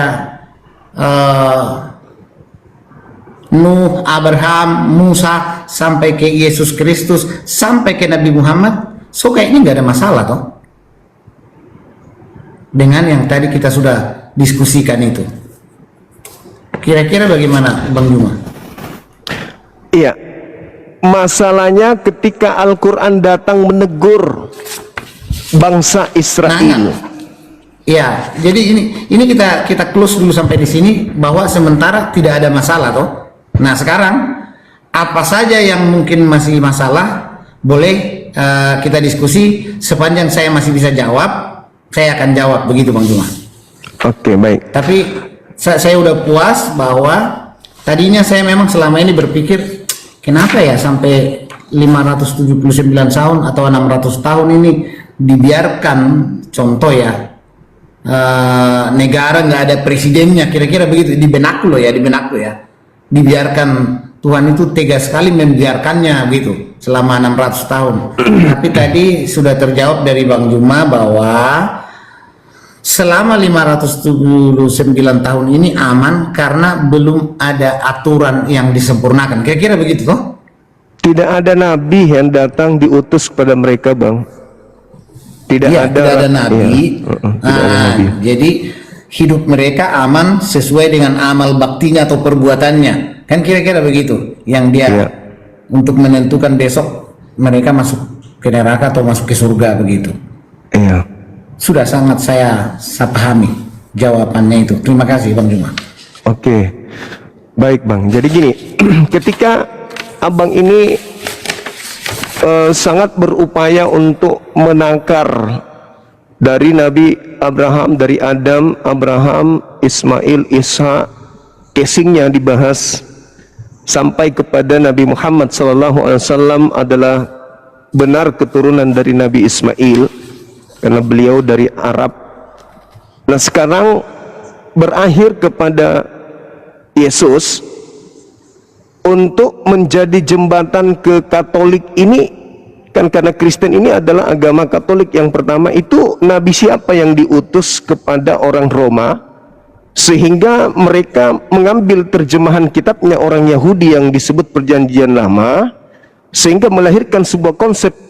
Nuh, Abraham, Musa, sampai ke Yesus Kristus, sampai ke Nabi Muhammad, so kayaknya nggak ada masalah toh dengan yang tadi kita sudah diskusikan itu. Kira-kira bagaimana Bang Juma? Iya, masalahnya ketika Al-Quran datang menegur bangsa Israel. Ya, jadi ini kita close dulu sampai di sini, bahwa sementara tidak ada masalah toh. Nah sekarang apa saja yang mungkin masih masalah boleh kita diskusi. Sepanjang saya masih bisa jawab, saya akan jawab, begitu Bang Juma. Oke, baik. Tapi saya udah puas bahwa tadinya saya memang selama ini berpikir kenapa ya sampai 579 tahun atau 600 tahun ini dibiarkan, contoh ya, negara nggak ada presidennya, kira-kira begitu di benakku loh ya, dibiarkan. Tuhan itu tega sekali membiarkannya gitu selama 600 tahun. Tapi tadi sudah terjawab dari Bang Juma bahwa selama 579 tahun ini aman karena belum ada aturan yang disempurnakan, kira-kira begitu toh? Tidak ada nabi yang datang diutus kepada mereka, Bang. Tidak ada nabi. Jadi hidup mereka aman sesuai dengan amal baktinya atau perbuatannya, kan kira-kira begitu yang dia untuk menentukan besok mereka masuk ke neraka atau masuk ke surga, begitu. Iya. Sudah sangat saya pahami jawabannya itu. Terima kasih Bang Juma. Oke, baik Bang. Jadi gini, ketika Abang ini sangat berupaya untuk menangkar dari Nabi Abraham, dari Adam, Abraham, Ismail, Ishak, casingnya dibahas sampai kepada Nabi Muhammad SAW adalah benar keturunan dari Nabi Ismail karena beliau dari Arab. Nah sekarang berakhir kepada Yesus untuk menjadi jembatan ke Katolik ini. Kan karena Kristen ini adalah agama Katolik yang pertama, itu nabi siapa yang diutus kepada orang Roma sehingga mereka mengambil terjemahan kitabnya orang Yahudi yang disebut Perjanjian Lama, sehingga melahirkan sebuah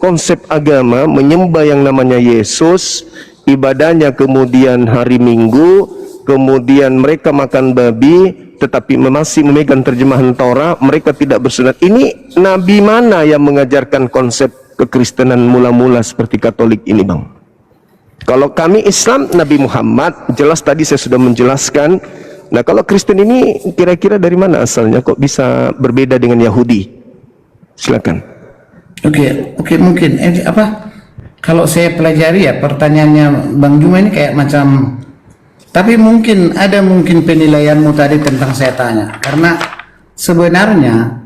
konsep agama menyembah yang namanya Yesus, ibadahnya kemudian hari Minggu, kemudian mereka makan babi tetapi masih memegang terjemahan Torah, mereka tidak bersunat. Ini nabi mana yang mengajarkan konsep kekristenan mula-mula seperti Katolik ini, Bang? Kalau kami Islam, Nabi Muhammad, jelas tadi saya sudah menjelaskan. Nah kalau Kristen ini kira-kira dari mana asalnya, kok bisa berbeda dengan Yahudi? Silakan. Oke, mungkin kalau saya pelajari ya pertanyaannya Bang Juma ini kayak macam, tapi mungkin penilaianmu tadi tentang saya tanya, karena sebenarnya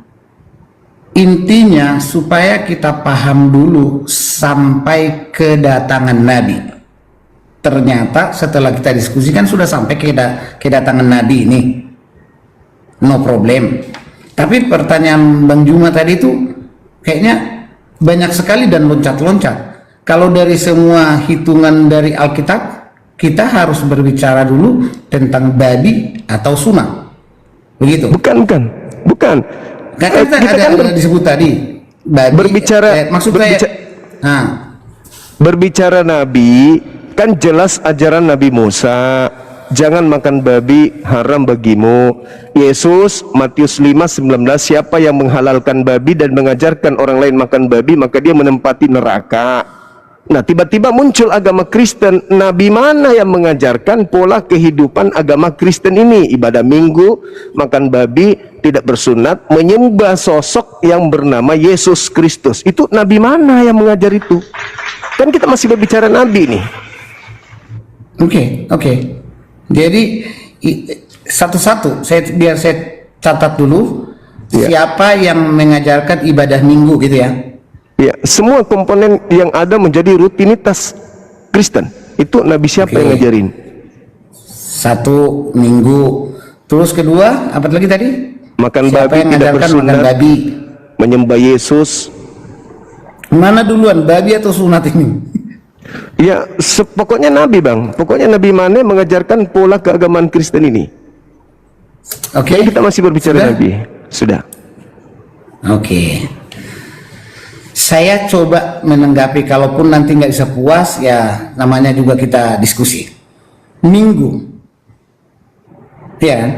intinya supaya kita paham dulu sampai kedatangan Nabi. Ternyata setelah kita diskusikan sudah sampai kedatangan Nabi ini, no problem. Tapi pertanyaan Bang Juma tadi itu kayaknya banyak sekali dan loncat-loncat. Kalau dari semua hitungan dari Alkitab, kita harus berbicara dulu tentang babi atau sunat, begitu? Bukan. Karena ada disebut tadi babi. Berbicara Nabi, kan jelas ajaran Nabi Musa, jangan makan babi, haram bagimu. Yesus, Matius 5:19, siapa yang menghalalkan babi dan mengajarkan orang lain makan babi, maka dia menempati neraka. Nah, tiba-tiba muncul agama Kristen. Nabi mana yang mengajarkan pola kehidupan agama Kristen ini? Ibadah minggu, makan babi, tidak bersunat, menyembah sosok yang bernama Yesus Kristus. Itu nabi mana yang mengajar itu? Kan kita masih berbicara nabi nih. Oke. Jadi satu-satu, biar saya catat dulu. Ya. Siapa yang mengajarkan ibadah minggu gitu ya? Ya, semua komponen yang ada menjadi rutinitas Kristen. Itu nabi siapa yang ngajarin? Satu, minggu. Terus kedua, apa lagi tadi? Makan Siapa babi, yang tidak mengajarkan bersunat, makan babi? menyembah Yesus. Mana duluan, babi atau sunat ini? Ya, pokoknya nabi, Bang. Pokoknya nabi mana yang mengajarkan pola keagamaan Kristen ini? Oke. Kita masih berbicara Sudah? nabi. Sudah. Oke. Saya coba menanggapi, kalaupun nanti nggak bisa puas, ya namanya juga kita diskusi. Minggu, ya kan?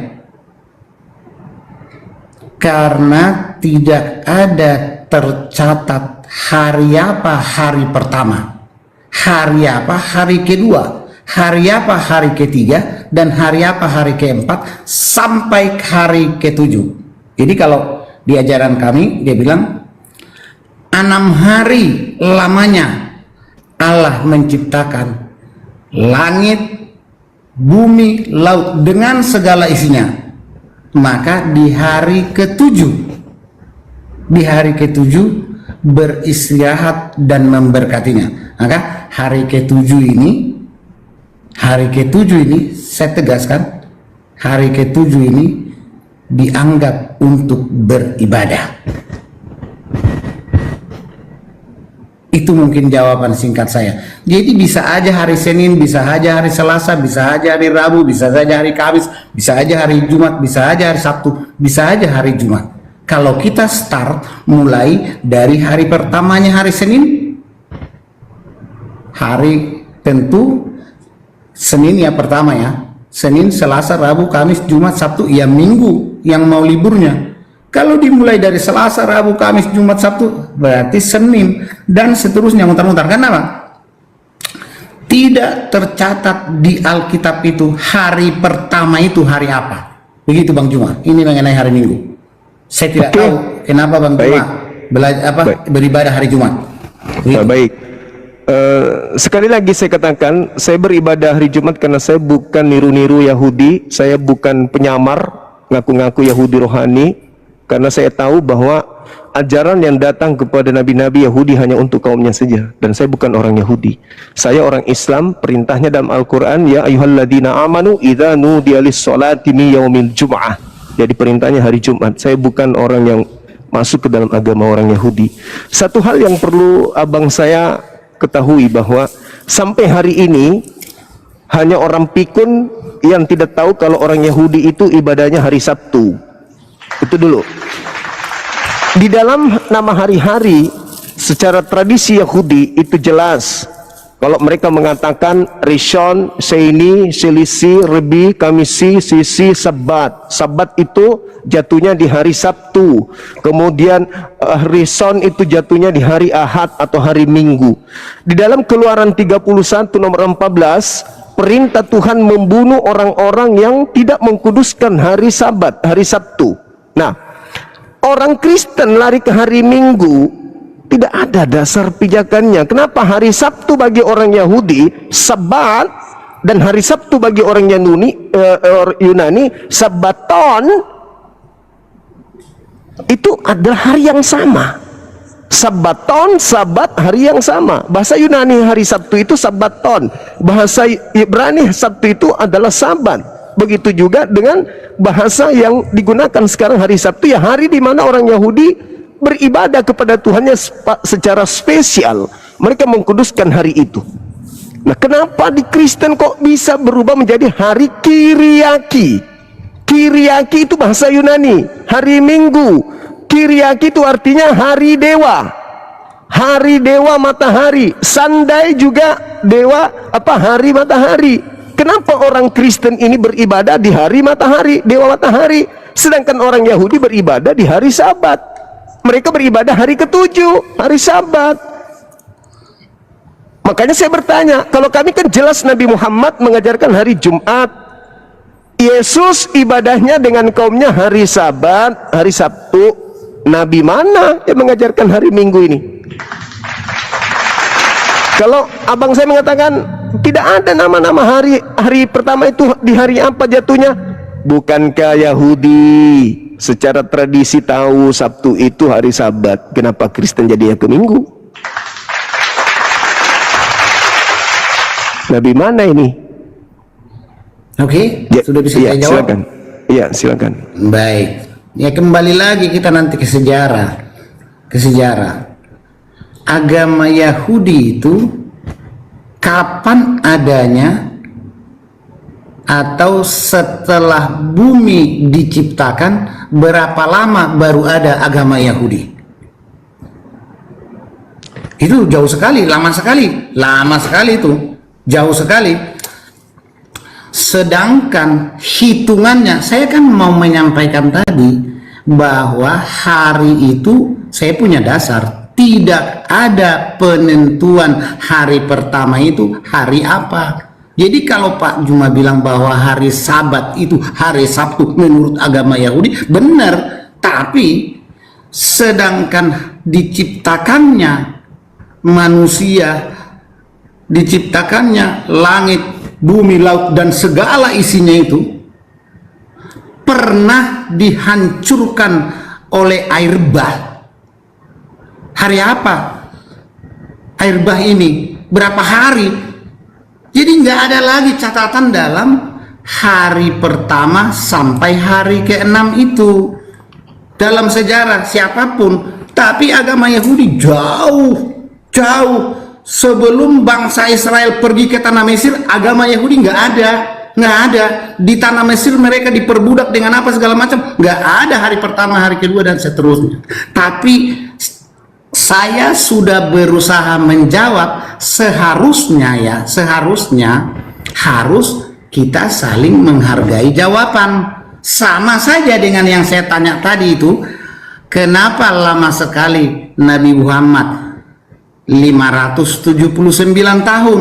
Karena tidak ada tercatat hari apa hari pertama, hari apa hari kedua, hari apa hari ketiga, dan hari apa hari keempat, sampai hari ketujuh. Jadi kalau di ajaran kami, dia bilang 6 hari lamanya Allah menciptakan langit, bumi, laut dengan segala isinya. Maka di hari ketujuh beristirahat dan memberkatinya. Maka hari ketujuh ini saya tegaskan, hari ketujuh ini dianggap untuk beribadah. Itu mungkin jawaban singkat saya. Jadi bisa aja hari Senin, bisa aja hari Selasa, bisa aja hari Rabu, bisa saja hari Kamis, bisa aja hari Jumat, bisa aja hari Sabtu, bisa aja hari Jumat. Kalau kita start mulai dari hari pertamanya hari Senin, hari tentu Senin ya pertama ya. Senin, Selasa, Rabu, Kamis, Jumat, Sabtu, ya Minggu yang mau liburnya. Kalau dimulai dari Selasa, Rabu, Kamis, Jumat, Sabtu, berarti Senin dan seterusnya mutar-mutar. Kenapa? Tidak tercatat di Alkitab itu hari pertama itu hari apa. Begitu Bang Juma. Ini mengenai hari Minggu. Saya tidak tahu kenapa Bang Juma beribadah hari Jumat. Baik. Sekali lagi saya katakan, saya beribadah hari Jumat karena saya bukan niru-niru Yahudi, saya bukan penyamar, ngaku-ngaku Yahudi rohani. Karena saya tahu bahwa ajaran yang datang kepada nabi-nabi Yahudi hanya untuk kaumnya saja, dan saya bukan orang Yahudi. Saya orang Islam. Perintahnya dalam Al-Quran, ya ayyuhalladzina amanu idza nudiya lis-sholati min yaumil jum'ah. Jadi perintahnya hari Jumat. Saya bukan orang yang masuk ke dalam agama orang Yahudi. Satu hal yang perlu abang saya ketahui, bahwa sampai hari ini hanya orang pikun yang tidak tahu kalau orang Yahudi itu ibadahnya hari Sabtu. Itu dulu. Di dalam nama hari-hari secara tradisi Yahudi itu jelas. Kalau mereka mengatakan Rishon, Sheini, Selisi, Rebi, Kamisi, Sisi, Sabat. Sabat itu jatuhnya di hari Sabtu. Kemudian Rishon itu jatuhnya di hari Ahad atau hari Minggu. Di dalam Keluaran 31 nomor 14, perintah Tuhan membunuh orang-orang yang tidak mengkuduskan hari Sabat, hari Sabtu. Nah, orang Kristen lari ke hari Minggu, tidak ada dasar pijakannya. Kenapa hari Sabtu bagi orang Yahudi Sabat, dan hari Sabtu bagi orang Yunani Sabaton, itu adalah hari yang sama. Sabaton, Sabat, hari yang sama. Bahasa Yunani hari Sabtu itu Sabaton, bahasa Ibrani Sabtu itu adalah Sabat. Begitu juga dengan bahasa yang digunakan sekarang hari Sabtu, ya hari di mana orang Yahudi beribadah kepada Tuhannya secara spesial. Mereka mengkuduskan hari itu. Nah, kenapa di Kristen kok bisa berubah menjadi hari Kiriaki? Kiriaki itu bahasa Yunani, hari Minggu. Kiriaki itu artinya hari dewa. Hari dewa matahari. Sandai juga dewa hari matahari. Kenapa orang Kristen ini beribadah di hari matahari, dewa matahari, sedangkan orang Yahudi beribadah di hari Sabat? Mereka beribadah hari ketujuh, hari Sabat. Makanya saya bertanya, kalau kami kan jelas Nabi Muhammad mengajarkan hari Jumat, Yesus ibadahnya dengan kaumnya hari Sabat, hari Sabtu. Nabi mana yang mengajarkan hari Minggu ini? Kalau abang saya mengatakan tidak ada nama-nama hari pertama itu di hari apa jatuhnya? Bukankah Yahudi secara tradisi tahu Sabtu itu hari Sabat? Kenapa Kristen jadi ke Minggu? Nabi mana ini? Oke, Ya, sudah bisa iya, saya jawab? silakan. Iya, silakan. Baik. Ya kembali lagi kita nanti ke sejarah. Ke sejarah. Agama Yahudi itu kapan adanya atau setelah bumi diciptakan, berapa lama baru ada agama Yahudi? Itu jauh sekali, lama sekali itu, jauh sekali. Sedangkan hitungannya, saya kan mau menyampaikan tadi bahwa hari itu saya punya dasar, tidak ada penentuan hari pertama itu hari apa. Jadi kalau Pak Juma bilang bahwa hari Sabat itu hari Sabtu menurut agama Yahudi, benar. Tapi sedangkan diciptakannya manusia, diciptakannya langit, bumi, laut, dan segala isinya itu pernah dihancurkan oleh air bah. Hari apa air bah ini? Berapa hari? Jadi nggak ada lagi catatan dalam hari pertama sampai hari ke-6 itu dalam sejarah siapapun. Tapi agama Yahudi jauh sebelum bangsa Israel pergi ke tanah Mesir, agama Yahudi nggak ada. Di tanah Mesir mereka diperbudak dengan apa segala macam, nggak ada hari pertama, hari kedua, dan seterusnya. Tapi saya sudah berusaha menjawab, seharusnya harus kita saling menghargai jawaban. Sama saja dengan yang saya tanya tadi itu, kenapa lama sekali Nabi Muhammad 579 tahun?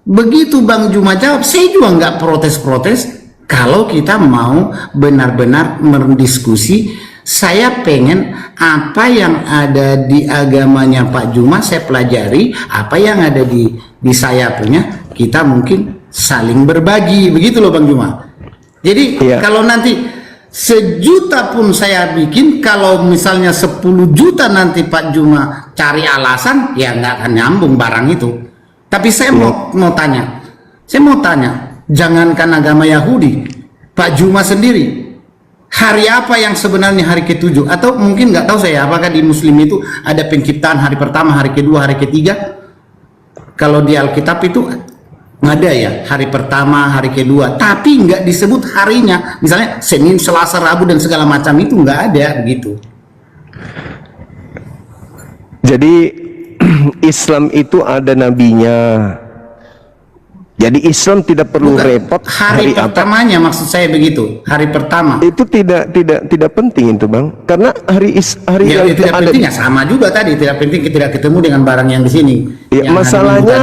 Begitu Bang Juma jawab, saya juga nggak protes-protes. Kalau kita mau benar-benar mendiskusi, saya pengen apa yang ada di agamanya Pak Juma saya pelajari, apa yang ada di saya punya, kita mungkin saling berbagi, begitu loh Bang Juma. Jadi kalau nanti 1.000.000 pun saya bikin, kalau misalnya 10 juta nanti Pak Juma cari alasan, ya nggak akan nyambung barang itu. Tapi saya mau tanya, jangankan agama Yahudi, Pak Juma sendiri, hari apa yang sebenarnya hari ke-7? Atau mungkin nggak tahu saya, apakah di Muslim itu ada penciptaan hari pertama, hari kedua, hari ketiga? Kalau di Alkitab itu ada ya, hari pertama, hari kedua, tapi nggak disebut harinya. Misalnya Senin, Selasa, Rabu dan segala macam itu nggak ada begitu. Jadi Islam itu ada nabinya. Jadi Islam tidak perlu repot hari pertamanya, maksud saya begitu. Hari pertama itu tidak penting itu Bang, karena hari ya, yang tidak ada penting ya, sama juga tadi tidak penting tidak ketemu dengan barang yang di sini. Ya,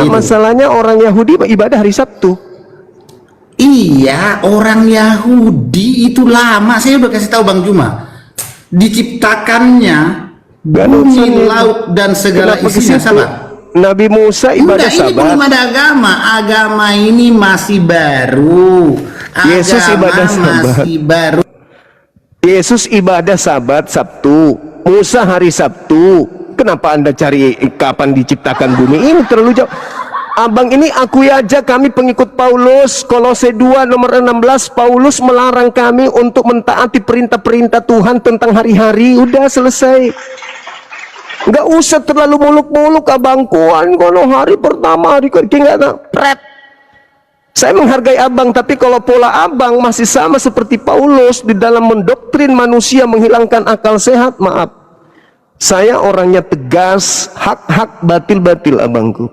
masalahnya orang Yahudi ibadah hari Sabtu. Iya, orang Yahudi itu lama. Saya udah kasih tahu Bang Juma, diciptakannya bumi, laut, dan segala isinya Sabat. Nabi Musa ibadah Sabat. Ini belum ada agama ini masih baru. Yesus ibadah masih baru. Yesus ibadah Sabat Sabtu, Musa hari Sabtu. Kenapa Anda cari kapan diciptakan bumi? Ini terlalu jauh. Abang ini akui aja, kami pengikut Paulus. Kolose 2 nomor 16, Paulus melarang kami untuk mentaati perintah-perintah Tuhan tentang hari-hari. Udah selesai. Nggak usah terlalu muluk-muluk abangkuan. Kalau hari pertama, hari kedua, nggak pret. Saya menghargai abang, tapi kalau pola abang masih sama seperti Paulus di dalam mendoktrin manusia menghilangkan akal sehat, maaf. Saya orangnya tegas, hak-hak, batil-batil abangku.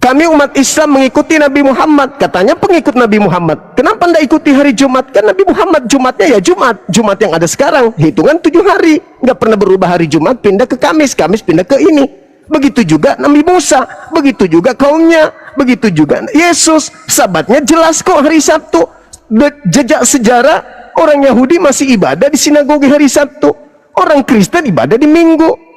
Kami umat Islam mengikuti Nabi Muhammad. Katanya pengikut Nabi Muhammad. Kenapa anda ikuti hari Jumat? Kan Nabi Muhammad Jumatnya ya Jumat. Jumat yang ada sekarang hitungan 7 hari. Nggak pernah berubah hari Jumat pindah ke Kamis, Kamis pindah ke ini. begitu juga Nabi Musa, begitu juga kaumnya, begitu juga Yesus. Sabatnya jelas kok hari Sabtu. Jejak sejarah, orang Yahudi masih ibadah di sinagoge hari Sabtu, orang Kristen ibadah di Minggu.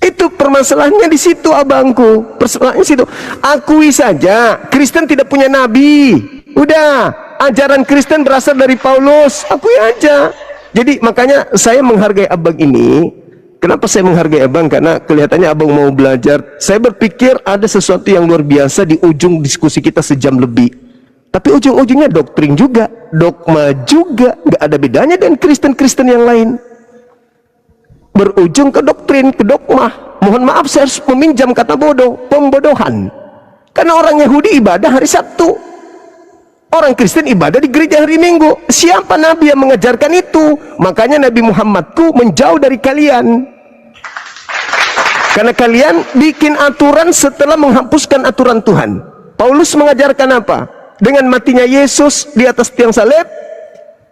Itu permasalahannya di situ, abangku. Permasalahannya di situ. Akui saja, Kristen tidak punya nabi. Udah, ajaran Kristen berasal dari Paulus. Akui aja. Jadi makanya saya menghargai abang ini. Kenapa saya menghargai abang? Karena kelihatannya abang mau belajar. Saya berpikir ada sesuatu yang luar biasa di ujung diskusi kita sejam lebih. Tapi ujung-ujungnya doktrin juga, dogma juga, nggak ada bedanya dengan Kristen-Kristen yang lain. Berujung ke doktrin, ke dogma. Mohon maaf saya harus meminjam kata bodoh, pembodohan. Karena orang Yahudi ibadah hari Sabtu, orang Kristen ibadah di gereja hari Minggu. Siapa Nabi yang mengajarkan itu? Makanya Nabi Muhammadku menjauh dari kalian. Karena kalian bikin aturan setelah menghapuskan aturan Tuhan. Paulus mengajarkan apa? Dengan matinya Yesus di atas tiang salib,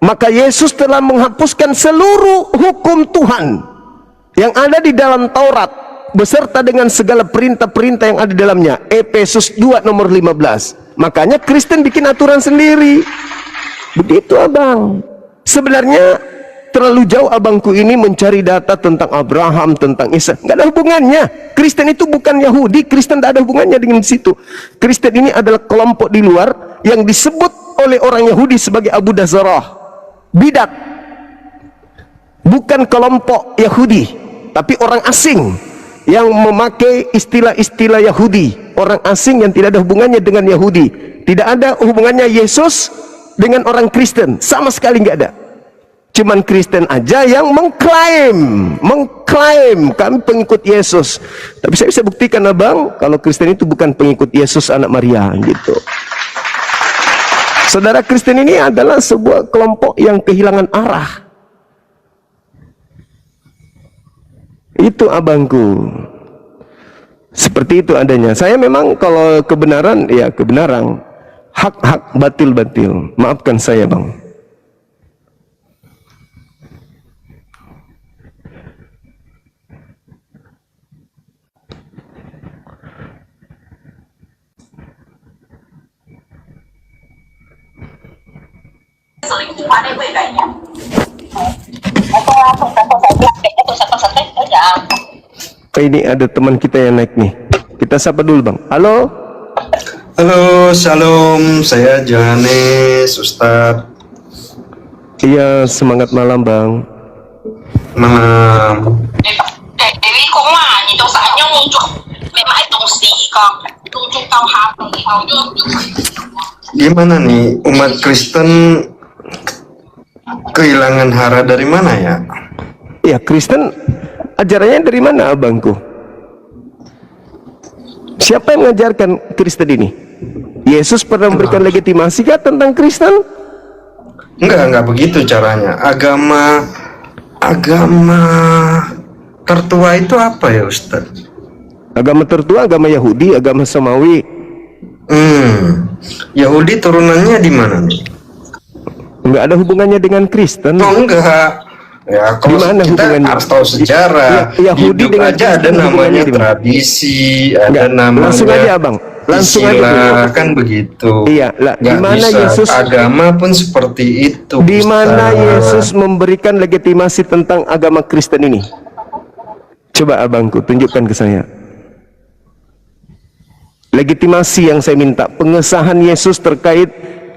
maka Yesus telah menghapuskan seluruh hukum Tuhan yang ada di dalam Taurat beserta dengan segala perintah-perintah yang ada di dalamnya. Efesus 2 nomor 15. Makanya Kristen bikin aturan sendiri. Begitu abang. Sebenarnya terlalu jauh abangku ini mencari data tentang Abraham, tentang Isa. Nggak ada hubungannya. Kristen itu bukan Yahudi. Kristen tidak ada hubungannya dengan situ. Kristen ini adalah kelompok di luar yang disebut oleh orang Yahudi sebagai Abu Dazarah, bidat. Bukan kelompok Yahudi, tapi orang asing yang memakai istilah-istilah Yahudi. Orang asing yang tidak ada hubungannya dengan Yahudi. Tidak ada hubungannya Yesus dengan orang Kristen. Sama sekali nggak ada. Cuman Kristen aja yang mengklaim kami pengikut Yesus. Tapi saya bisa buktikan abang, kalau Kristen itu bukan pengikut Yesus anak Maria gitu. Saudara, Kristen ini adalah sebuah kelompok yang kehilangan arah. Itu abangku. Seperti itu adanya. Saya memang kalau kebenaran, ya kebenaran. Hak-hak, batil-batil. Maafkan saya bang. Ini ada teman kita yang naik nih. Kita sapa dulu bang. Halo. Halo, shalom. Saya Johannes, Ustadz. Iya, semangat malam bang. Malam. Gimana nih umat Kristen kehilangan hara dari mana ya? Ya, Kristen ajarannya dari mana abangku? Siapa yang mengajarkan Kristen ini? Yesus pernah memberikan legitimasi kah tentang Kristen? Enggak begitu caranya. Agama tertua itu apa ya Ustaz? Agama tertua, agama Yahudi, agama Samawi. Yahudi turunannya di mana nih? Enggak ada hubungannya dengan Kristen. Oh enggak. Ya, kalau Gimana kita hubungannya? harus tahu sejarah. Yahudi Hidup dengan aja ada Kristen namanya hubungannya di mana? tradisi, ada Enggak, namanya langsung aja abang. Langsung aja istilah, dulu. kan begitu. Iya, lah di Nggak mana bisa. Yesus Agama pun seperti itu. di mana Ustaz. Yesus memberikan legitimasi tentang agama Kristen ini? Coba abangku tunjukkan ke saya. Legitimasi yang saya minta, pengesahan Yesus terkait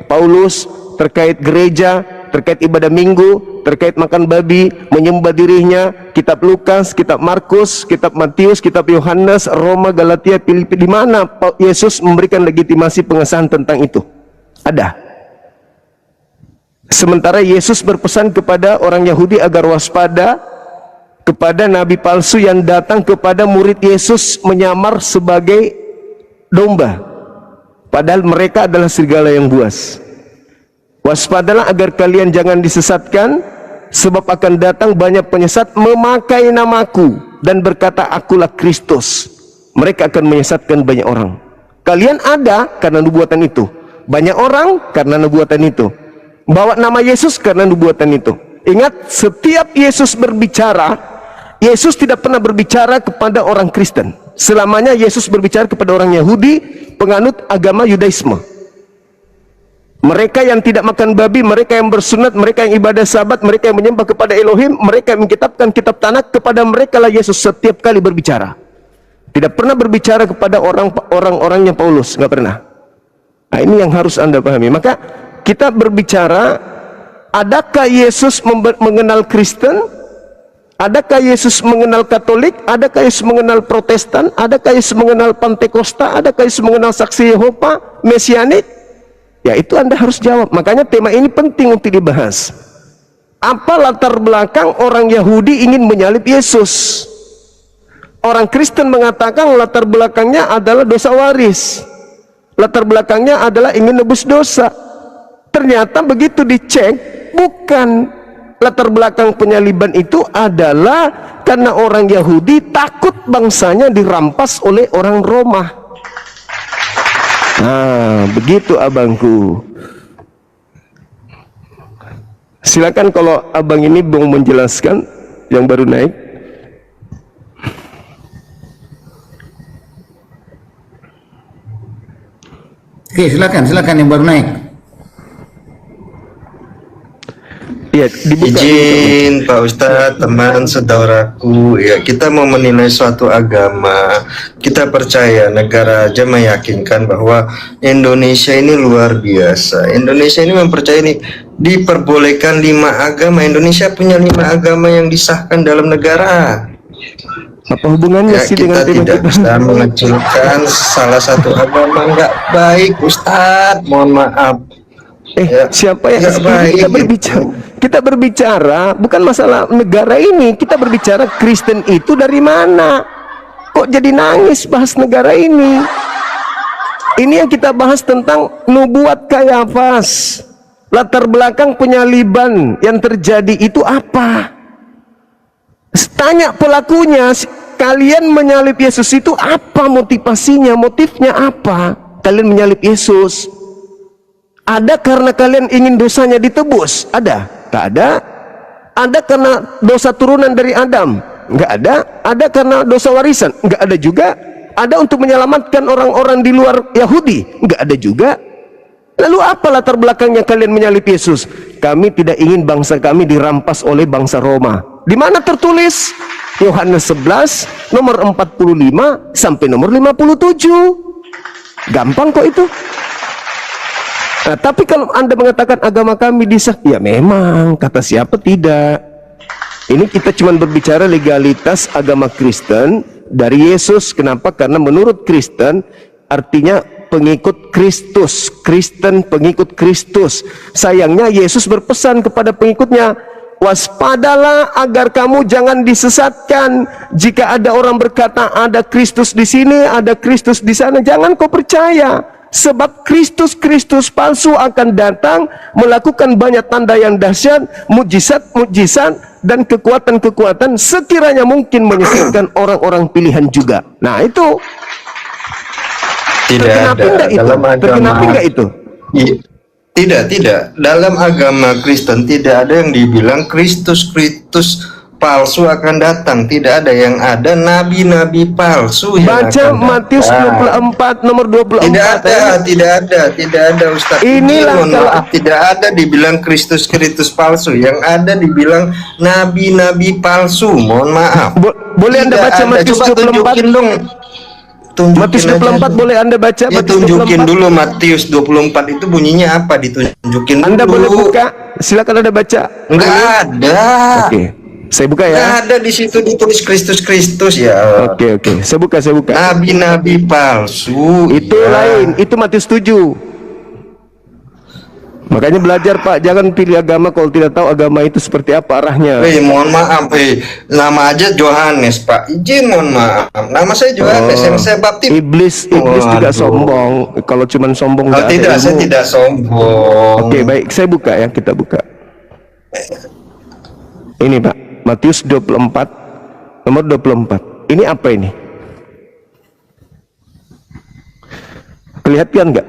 Paulus, terkait gereja, terkait ibadah minggu, terkait makan babi, menyembah dirinya, kitab Lukas, kitab Markus, kitab Matius, kitab Yohanes, Roma, Galatia, Filipi. Di mana Yesus memberikan legitimasi pengesahan tentang itu? Ada. Sementara Yesus berpesan kepada orang Yahudi agar waspada kepada nabi palsu yang datang kepada murid Yesus menyamar sebagai domba, padahal mereka adalah serigala yang buas. Waspadalah agar kalian jangan disesatkan, sebab akan datang banyak penyesat memakai namaku dan berkata akulah Kristus. Mereka akan menyesatkan banyak orang. Kalian ada karena nubuatan itu, banyak orang karena nubuatan itu, bawa nama Yesus karena nubuatan itu. Ingat, setiap Yesus berbicara Yesus tidak pernah berbicara kepada orang Kristen. Selamanya Yesus berbicara kepada orang Yahudi, penganut agama Yudaisme. Mereka yang tidak makan babi, mereka yang bersunat, mereka yang ibadah Sabat, mereka yang menyembah kepada Elohim, mereka yang menkitabkan kitab Tanakh, kepada mereka lah Yesus setiap kali berbicara. Tidak pernah berbicara kepada orang-orangnya Paulus, nggak pernah. Nah, ini yang harus Anda pahami. Maka kita berbicara, adakah Yesus mengenal Kristen? Adakah Yesus mengenal Katolik? Adakah Yesus mengenal Protestan? Adakah Yesus mengenal Pantekosta? Adakah Yesus mengenal Saksi Yehova, Mesianik? Ya, itu Anda harus jawab. Makanya tema ini penting untuk dibahas. Apa latar belakang orang Yahudi ingin menyalib Yesus? Orang Kristen mengatakan latar belakangnya adalah dosa waris. Latar belakangnya adalah ingin nebus dosa. Ternyata begitu dicek, bukan. Latar belakang penyaliban itu adalah karena orang Yahudi takut bangsanya dirampas oleh orang Roma. Nah, begitu abangku. Silakan kalau abang ini mau menjelaskan yang baru naik. Oke, silakan yang baru naik. Ya, dibuka. Izin Pak Ustadz, teman saudaraku, ya kita mau menilai suatu agama, kita percaya negara aja meyakinkan bahwa Indonesia ini luar biasa. Indonesia ini mempercayai ini diperbolehkan 5 agama. Indonesia punya 5 agama yang disahkan dalam negara. Apa hubungannya Ya, sih kita dengan tidak bisa mengecilkan salah satu agama, nggak baik Ustadz, mohon maaf. Siapa yang kita berbicara bukan masalah negara ini, kita berbicara Kristen itu dari mana? Kok jadi nangis bahas negara ini? Ini yang kita bahas tentang nubuat Kayafas. Latar belakang penyaliban yang terjadi itu apa? Tanya pelakunya, kalian menyalib Yesus itu apa motivasinya? Motifnya apa? Kalian menyalib Yesus? Ada karena kalian ingin dosanya ditebus? Ada? Tak ada. Ada karena dosa turunan dari Adam? Enggak ada. Ada karena dosa warisan? Enggak ada juga. Ada untuk menyelamatkan orang-orang di luar Yahudi? Enggak ada juga. Lalu apa latar belakangnya kalian menyalib Yesus? Kami tidak ingin bangsa kami dirampas oleh bangsa Roma. Di mana tertulis? Yohanes 11 nomor 45 sampai nomor 57. Gampang kok itu. Nah, tapi kalau Anda mengatakan agama kami disah, ya memang, kata siapa tidak. Ini kita cuma berbicara legalitas agama Kristen dari Yesus. Kenapa? Karena menurut Kristen artinya pengikut Kristus. Kristen pengikut Kristus. Sayangnya Yesus berpesan kepada pengikutnya, waspadalah agar kamu jangan disesatkan. Jika ada orang berkata ada Kristus di sini, ada Kristus di sana, jangan kau percaya. Sebab Kristus palsu akan datang, melakukan banyak tanda yang dahsyat, mujizat dan kekuatan-kekuatan sekiranya mungkin menyesatkan orang-orang pilihan juga. Nah itu tidak ada dalam agama itu? Tidak. Dalam agama Kristen tidak ada yang dibilang Kristus palsu akan datang. Tidak ada. Yang ada nabi-nabi palsu yang baca akan Matius 24 nomor 24. Tidak ada Ustaz. Inilah maaf, tidak ada dibilang Kristus palsu. Yang ada dibilang nabi-nabi palsu. Mohon maaf. Boleh Anda baca Matius 24? Tunjukin dong. Matius 24 boleh Anda baca? Ya, tunjukin dulu Matius 24 itu bunyinya apa, ditunjukin dulu. Anda boleh buka, silakan Anda baca. Enggak ada. Oke. Saya buka ya. Enggak ada di situ ditulis Kristus ya. Oke. Saya buka. Nabi-nabi palsu. Itu lain, itu Matius 7. Makanya belajar Pak, jangan pilih agama kalau tidak tahu agama itu seperti apa arahnya. Mohon maaf, nama aja Yohanes Pak. Izin mohon maaf. Nama saya Yohanes, yang saya baptis. Iblis juga sombong. Kalau cuman sombong tidak, saya tidak sombong. Oke, baik, saya buka ya, kita buka. Ini Pak, Matius 24 nomor 24. Ini apa ini? Kelihatan nggak?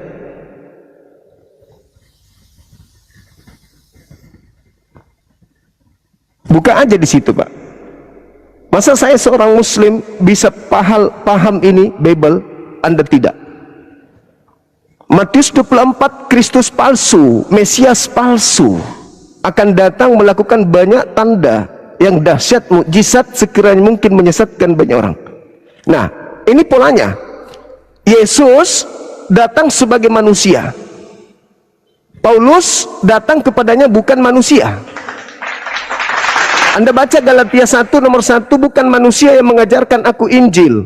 Buka aja di situ Pak. Masa saya seorang muslim bisa paham ini Bible, Anda tidak? Matius 24, Kristus palsu, Mesias palsu akan datang melakukan banyak tanda yang dahsyat, mukjizat sekiranya mungkin menyesatkan banyak orang. Nah, ini polanya. Yesus datang sebagai manusia. Paulus datang kepadanya bukan manusia. Anda baca Galatia 1 nomor 1, bukan manusia yang mengajarkan aku Injil.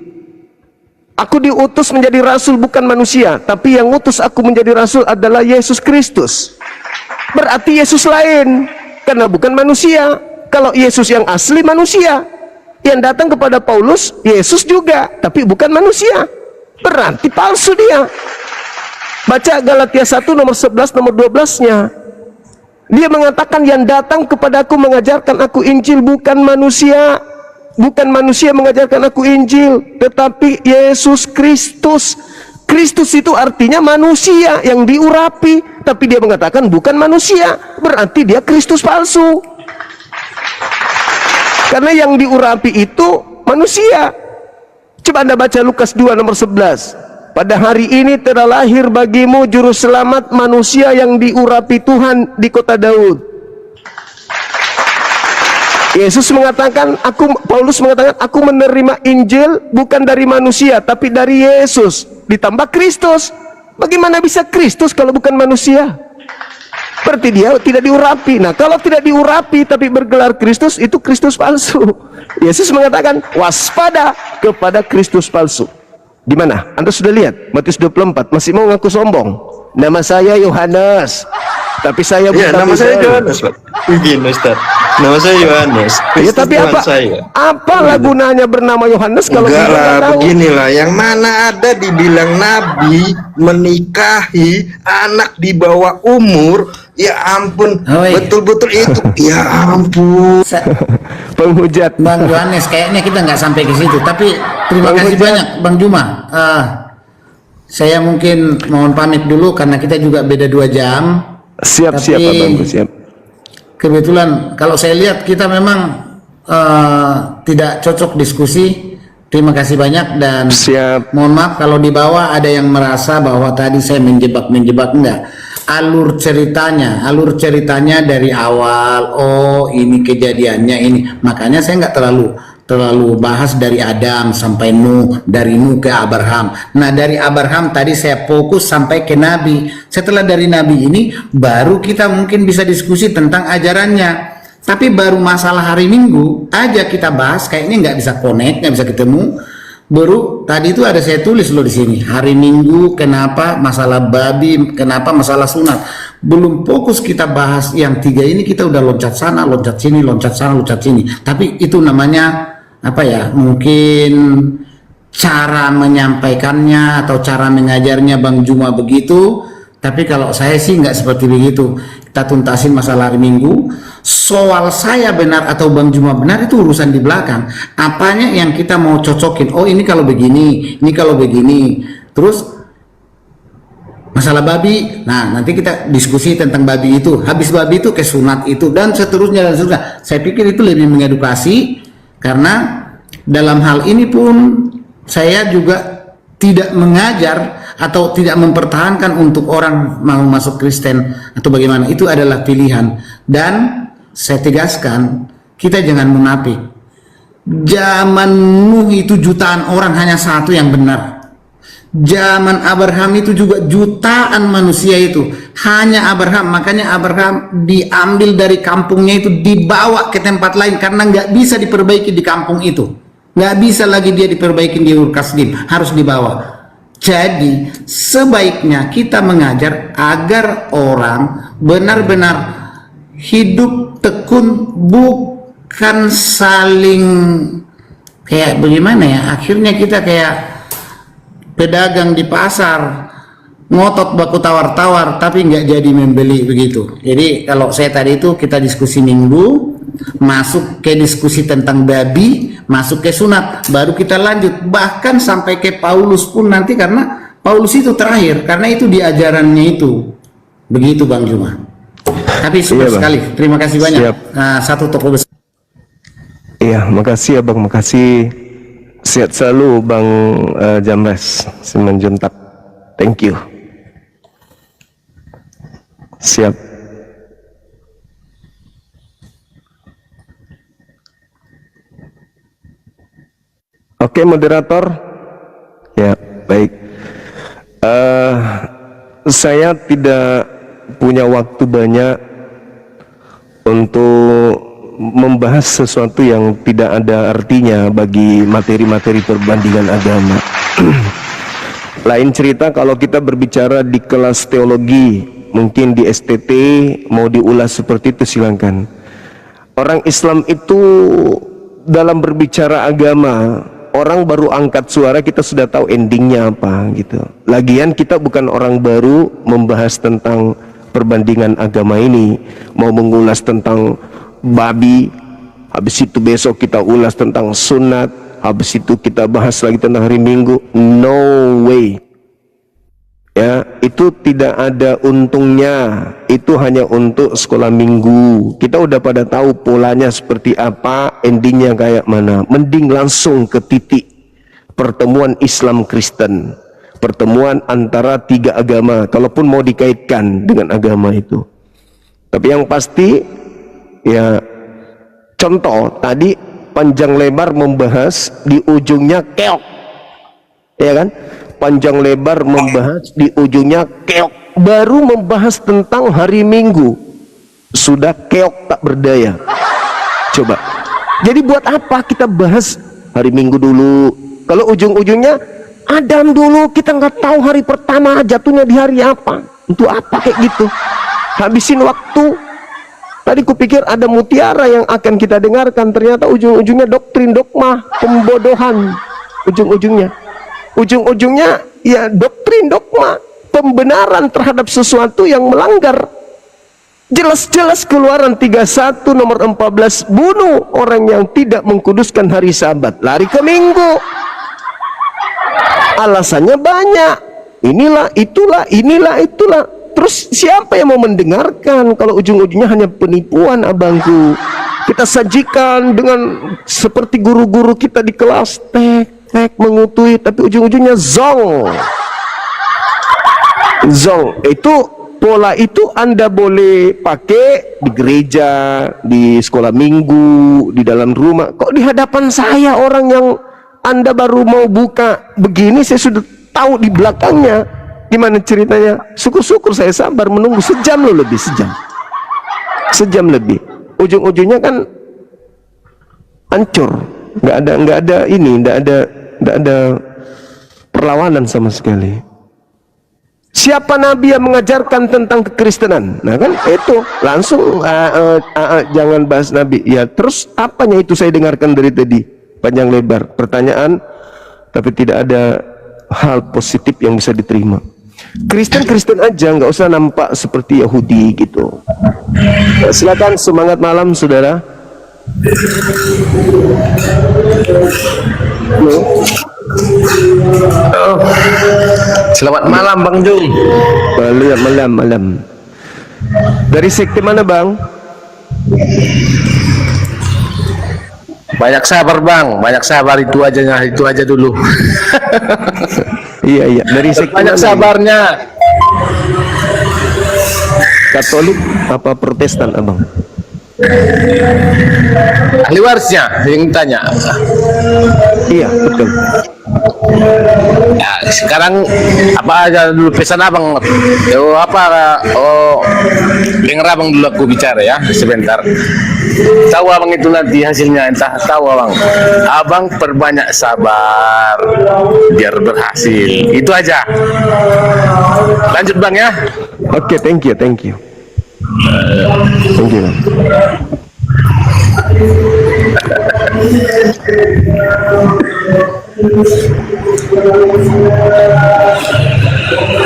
Aku diutus menjadi rasul bukan manusia, tapi yang utus aku menjadi rasul adalah Yesus Kristus. Berarti Yesus lain, karena bukan manusia. Kalau Yesus yang asli manusia, yang datang kepada Paulus, Yesus juga, tapi bukan manusia. Berarti palsu dia. Baca Galatia 1 nomor 11 nomor 12-nya. Dia mengatakan yang datang kepadaku mengajarkan aku Injil bukan manusia. Bukan manusia mengajarkan aku Injil, tetapi Yesus Kristus. Kristus itu artinya manusia yang diurapi, tapi dia mengatakan bukan manusia. Berarti dia Kristus palsu. Karena yang diurapi itu manusia. Coba Anda baca Lukas 2 nomor 11. Pada hari ini telah lahir bagimu juru selamat manusia yang diurapi Tuhan di kota Daud. Yesus mengatakan, Paulus mengatakan, aku menerima Injil bukan dari manusia, tapi dari Yesus. Ditambah Kristus. Bagaimana bisa Kristus kalau bukan manusia? Berarti dia tidak diurapi. Nah, kalau tidak diurapi tapi bergelar Kristus, itu Kristus palsu. Yesus mengatakan, waspada kepada Kristus palsu. Di mana? Anda sudah lihat Matius 24, masih mau ngaku sombong. Nama saya Yohanes, tapi saya bukan. Ya, nama saya Yohanes, Pak. Begini, Ustaz. Nama saya Yohanes. Ya, tapi apalah gunanya bernama Yohanes kalau enggak kita lah, tahu? beginilah, yang mana ada dibilang nabi menikahi anak di bawah umur, ya ampun, betul-betul itu, ya ampun. Penghujat Bang Yohanes, kayaknya kita nggak sampai ke situ. Tapi terima kasih banyak, Bang Juma. Saya mungkin mohon pamit dulu karena kita juga beda 2 jam. Siap, Abang, siap. Kebetulan kalau saya lihat kita memang tidak cocok diskusi. Terima kasih banyak dan siap. Mohon maaf kalau di bawah ada yang merasa bahwa tadi saya menjebak enggak. Alur ceritanya dari awal, oh ini kejadiannya ini. Makanya saya nggak terlalu bahas dari Adam sampai Nuh, dari Nuh ke Abraham. Nah, dari Abraham tadi saya fokus sampai ke Nabi. Setelah dari Nabi ini baru kita mungkin bisa diskusi tentang ajarannya. Tapi baru masalah hari Minggu aja kita bahas, kayaknya nggak bisa connect, nggak bisa ketemu. Baru tadi itu ada saya tulis loh di sini, hari Minggu kenapa masalah babi, kenapa masalah sunat. Belum fokus kita bahas yang 3 ini, kita udah loncat sana, loncat sini, loncat sana, loncat sini. Tapi itu namanya apa ya? Mungkin cara menyampaikannya atau cara mengajarnya Bang Juma begitu. Tapi kalau saya sih nggak seperti begitu. Kita tuntasin masalah hari Minggu. Soal saya benar atau Bang Juma benar itu urusan di belakang. Apanya yang kita mau cocokin? Oh ini kalau begini, ini kalau begini. Terus masalah babi. Nah nanti kita diskusi tentang babi itu. Habis babi itu ke sunat itu dan seterusnya dan seterusnya. Saya pikir itu lebih mengedukasi karena dalam hal ini pun saya juga tidak mengajar atau tidak mempertahankan untuk orang mau masuk Kristen atau bagaimana, itu adalah pilihan. Dan saya tegaskan, kita jangan munafik. Zaman Nuh itu jutaan orang hanya 1 yang benar. Zaman Abraham itu juga jutaan manusia itu hanya Abraham. Makanya Abraham diambil dari kampungnya itu, dibawa ke tempat lain karena nggak bisa diperbaiki di kampung itu. Nggak bisa lagi dia diperbaiki di Ur Kasdim, harus dibawa. Jadi sebaiknya kita mengajar agar orang benar-benar hidup tekun, bukan saling kayak bagaimana ya, akhirnya kita kayak pedagang di pasar ngotot baku tawar-tawar tapi nggak jadi membeli begitu. Jadi kalau saya tadi itu kita diskusi Minggu, masuk ke diskusi tentang babi, masuk ke sunat, baru kita lanjut bahkan sampai ke Paulus pun nanti, karena Paulus itu terakhir karena itu di ajarannya itu begitu Bang Juma. Tapi super sekali, terima kasih banyak. Satu toko besar. Iya, makasih Abang, makasih. Sehat selalu Bang Jamres Simanjuntak. Thank you. Siap. Oke, moderator. Ya, baik. Saya tidak punya waktu banyak untuk membahas sesuatu yang tidak ada artinya bagi materi-materi perbandingan agama. Lain cerita kalau kita berbicara di kelas teologi, mungkin di STT mau diulas seperti itu silakan. Orang Islam itu dalam berbicara agama, orang baru angkat suara kita sudah tahu endingnya apa gitu. Lagian kita bukan orang baru membahas tentang perbandingan agama ini, mau mengulas tentang babi, habis itu besok kita ulas tentang sunat, habis itu kita bahas lagi tentang hari Minggu. No way. Ya, itu tidak ada untungnya. Itu hanya untuk sekolah minggu. Kita udah pada tahu polanya seperti apa, endingnya kayak mana. Mending langsung ke titik pertemuan Islam Kristen, pertemuan antara tiga agama, kalaupun mau dikaitkan dengan agama itu. Tapi yang pasti, ya, contoh tadi panjang lebar membahas di ujungnya keok, ya kan? Panjang lebar membahas di ujungnya keok. Baru membahas tentang hari Minggu sudah keok tak berdaya. Coba. Jadi buat apa kita bahas hari Minggu dulu? Kalau ujung-ujungnya Adam dulu, kita nggak tahu hari pertama jatuhnya di hari apa. Untuk apa kayak gitu? Habisin waktu. Tadi kupikir ada mutiara yang akan kita dengarkan, ternyata ujung-ujungnya doktrin, dogma, pembodohan. Ujung-ujungnya ya doktrin, dogma, pembenaran terhadap sesuatu yang melanggar. Jelas-jelas Keluaran 31 nomor 14, bunuh orang yang tidak mengkuduskan hari Sabat, lari ke Minggu. Alasannya banyak, inilah, itulah, inilah, itulah. Terus siapa yang mau mendengarkan kalau ujung-ujungnya hanya penipuan, abangku? Kita sajikan dengan seperti guru-guru kita di kelas, tek mengutui, tapi ujung-ujungnya zong. Itu pola itu Anda boleh pakai di gereja, di sekolah minggu, di dalam rumah. Kok di hadapan saya orang yang Anda baru mau buka begini, saya sudah tahu di belakangnya gimana ceritanya. Syukur-syukur saya sabar menunggu sejam lebih, sejam lebih. Ujung-ujungnya kan hancur, nggak ada perlawanan sama sekali. Siapa nabi yang mengajarkan tentang kekristenan? Nah kan itu langsung jangan bahas nabi. Ya terus apanya itu saya dengarkan dari tadi panjang lebar pertanyaan, tapi tidak ada hal positif yang bisa diterima. Kristen aja, nggak usah nampak seperti Yahudi gitu. Silakan, semangat malam saudara. Selamat malam Bang Jung. Malam. Dari sekte mana Bang? Banyak sabar Bang, banyak sabar, itu aja dulu. Iya. Dari sekte banyak mana sabarnya. Katolik apa Protestan abang? Ahli warisnya yang tanya. Iya betul. Ya, sekarang apa aja dulu pesan abang? Dengar abang dulu aku bicara ya sebentar. Tahu abang itu nanti hasilnya, entah tahu abang. Abang perbanyak sabar biar berhasil. Itu aja. Lanjut bang ya. Oke, thank you. Thank you.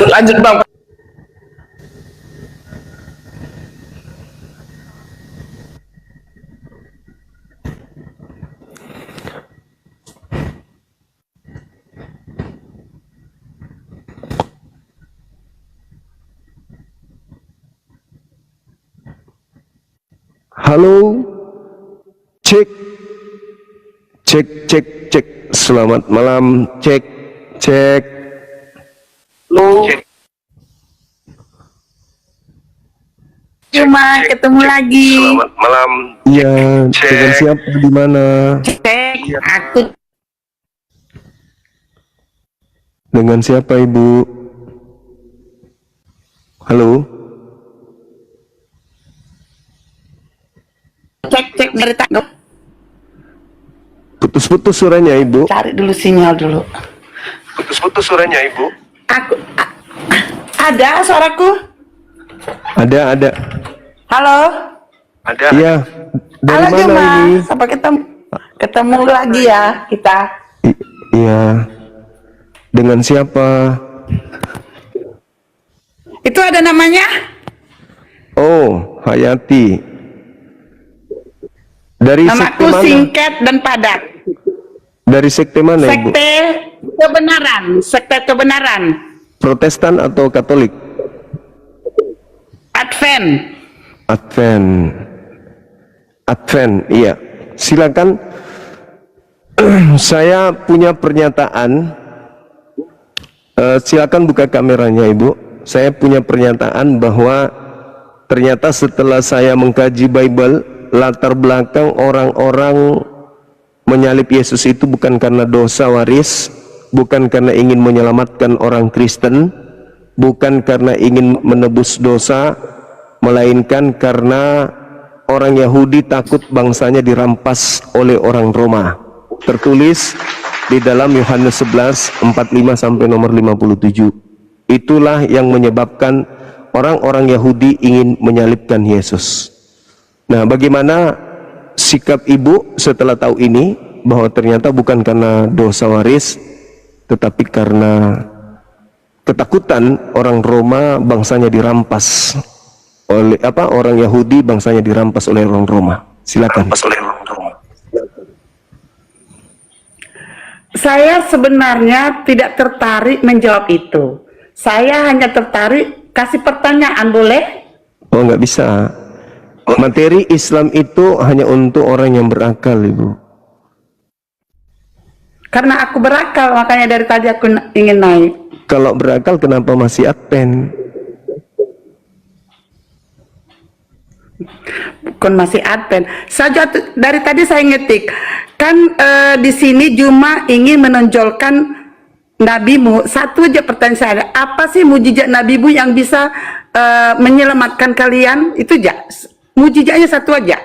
Lanjut bang. Halo, cek Cek, cek, cek. Selamat malam. Cek, cek. Cuma ketemu lagi. Selamat malam. Iya, dengan siapa di mana? Cek, aku Dengan siapa Ibu? Halo? cek dari tadi. Putus-putus suaranya Ibu. Cari dulu sinyal dulu. Putus-putus suaranya Ibu. Ada suaraku? Ada. Halo? Ada. Iya. Dari Halo mana Juma. ini? Sampai ketemu lagi ya kita. Iya. Dengan siapa? Itu ada namanya? Oh, Hayati. Dari sekte Namaku mana? singkat dan padat. Dari sekte mana Ibu? Sekte kebenaran. Protestan atau Katolik? Advent, iya. Silakan. Saya punya pernyataan. Silakan buka kameranya Ibu. Saya punya pernyataan bahwa ternyata setelah saya mengkaji Bible, latar belakang orang-orang menyalib Yesus itu bukan karena dosa waris, bukan karena ingin menyelamatkan orang Kristen, bukan karena ingin menebus dosa, melainkan karena orang Yahudi takut bangsanya dirampas oleh orang Roma. Tertulis di dalam Yohanes 11 45 sampai nomor 57. Itulah yang menyebabkan orang-orang Yahudi ingin menyalibkan Yesus. Nah, bagaimana sikap Ibu setelah tahu ini, bahwa ternyata bukan karena dosa waris, tetapi karena ketakutan orang Roma bangsanya dirampas oleh orang Yahudi bangsanya dirampas oleh orang Roma. Silakan. Saya sebenarnya tidak tertarik menjawab itu. Saya hanya tertarik kasih pertanyaan, boleh? Oh, nggak bisa. Materi Islam itu hanya untuk orang yang berakal, Ibu. Karena aku berakal, makanya dari tadi aku ingin naik. Kalau berakal, kenapa masih Advent? Bukan masih Advent. Saja dari tadi saya ngetik. Kan di sini Juma ingin menonjolkan nabimu. Satu aja pertanyaan saya, apa sih mujizat nabimu yang bisa menyelamatkan kalian? Itu aja. Mujizatnya satu aja.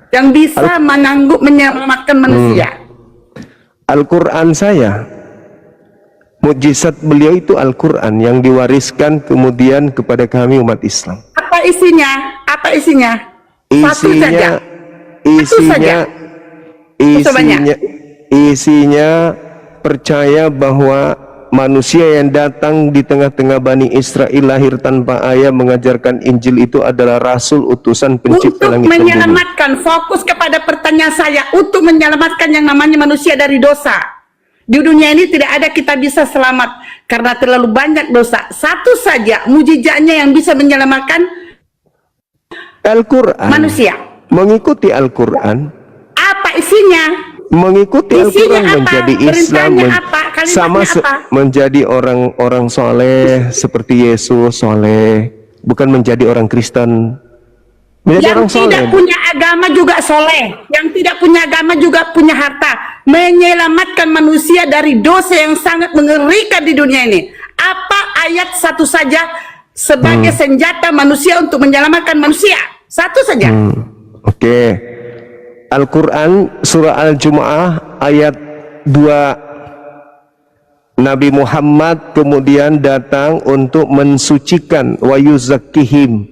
Yang bisa menyelamatkan manusia. Al-Quran saya, mujizat beliau itu Al-Quran yang diwariskan kemudian kepada kami umat Islam. Apa isinya? Apa isinya? Satu saja. Isinya percaya bahwa manusia yang datang di tengah-tengah Bani Israel lahir tanpa ayah mengajarkan Injil itu adalah Rasul utusan pencipta langit dan bumi. Untuk menyelamatkan, fokus kepada pertanyaan saya, untuk menyelamatkan yang namanya manusia dari dosa. Di dunia ini tidak ada kita bisa selamat karena terlalu banyak dosa. Satu saja mujizatnya yang bisa menyelamatkan Al-Quran. Manusia. Mengikuti Al-Quran. Apa isinya? Mengikuti Al-Quran menjadi Islam, sama menjadi orang-orang soleh seperti Yesus soleh, bukan menjadi orang Kristen. Menjadi Yang orang soleh. tidak punya agama juga soleh, yang tidak punya agama juga punya harta, menyelamatkan manusia dari dosa yang sangat mengerikan di dunia ini. Apa ayat satu saja sebagai senjata manusia untuk menyelamatkan manusia? Satu saja. Oke. Al-Quran surah Al-Jumu'ah ayat 2. Nabi Muhammad kemudian datang untuk mensucikan wa yuzakkihim.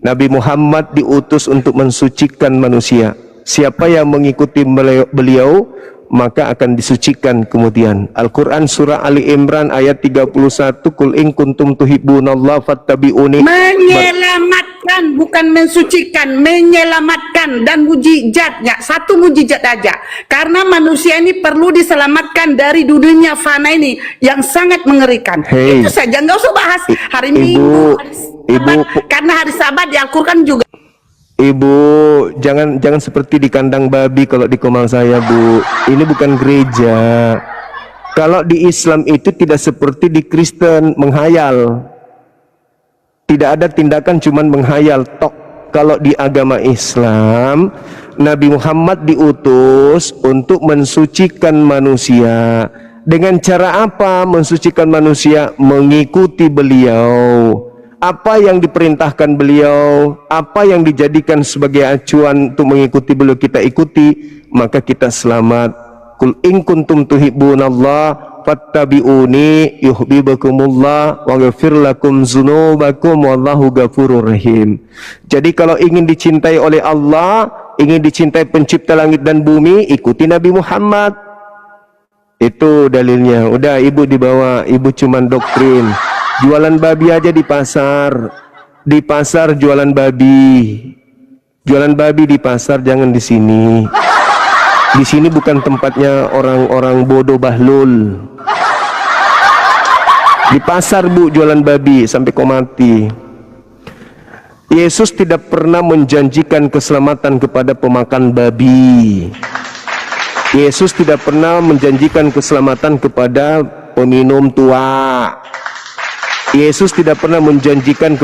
Nabi Muhammad diutus untuk mensucikan manusia. Siapa yang mengikuti beliau maka akan disucikan kemudian. Al-Quran surah Ali Imran ayat 31, Qul in kuntum tuhibbunallaha fattabi'uni. Menyelamatkan, bukan mensucikan, menyelamatkan. Dan mujizatnya satu mujizat aja, karena manusia ini perlu diselamatkan dari dunia fana ini yang sangat mengerikan. Itu saja, nggak usah bahas hari Minggu, hari Sabat, karena hari Sabat di Al-Quran juga. Ibu, jangan seperti di kandang babi kalau di Komang saya, Bu. Ini bukan gereja. Kalau di Islam itu tidak seperti di Kristen menghayal. Tidak ada tindakan cuman menghayal tok. Kalau di agama Islam, Nabi Muhammad diutus untuk mensucikan manusia. Dengan cara apa mensucikan manusia? Mengikuti beliau. Apa yang diperintahkan beliau, apa yang dijadikan sebagai acuan untuk mengikuti beliau kita ikuti, maka kita selamat. Kul in kuntum tuhibbunallah fattabi'uni yuhibbukumullah wa yaghfir lakum dzunubakum wallahu ghafurur rahim. Jadi kalau ingin dicintai oleh Allah, ingin dicintai pencipta langit dan bumi, ikuti Nabi Muhammad. Itu dalilnya. Udah, ibu dibawa, ibu cuman doktrin. Jualan babi aja di pasar. Di pasar jualan babi. Jualan babi di pasar, jangan di sini. Di sini bukan tempatnya orang-orang bodoh bahlul. Di pasar, Bu, jualan babi sampai kau mati. Yesus tidak pernah menjanjikan keselamatan kepada pemakan babi. Yesus tidak pernah menjanjikan keselamatan kepada peminum tua. Yesus tidak pernah menjanjikan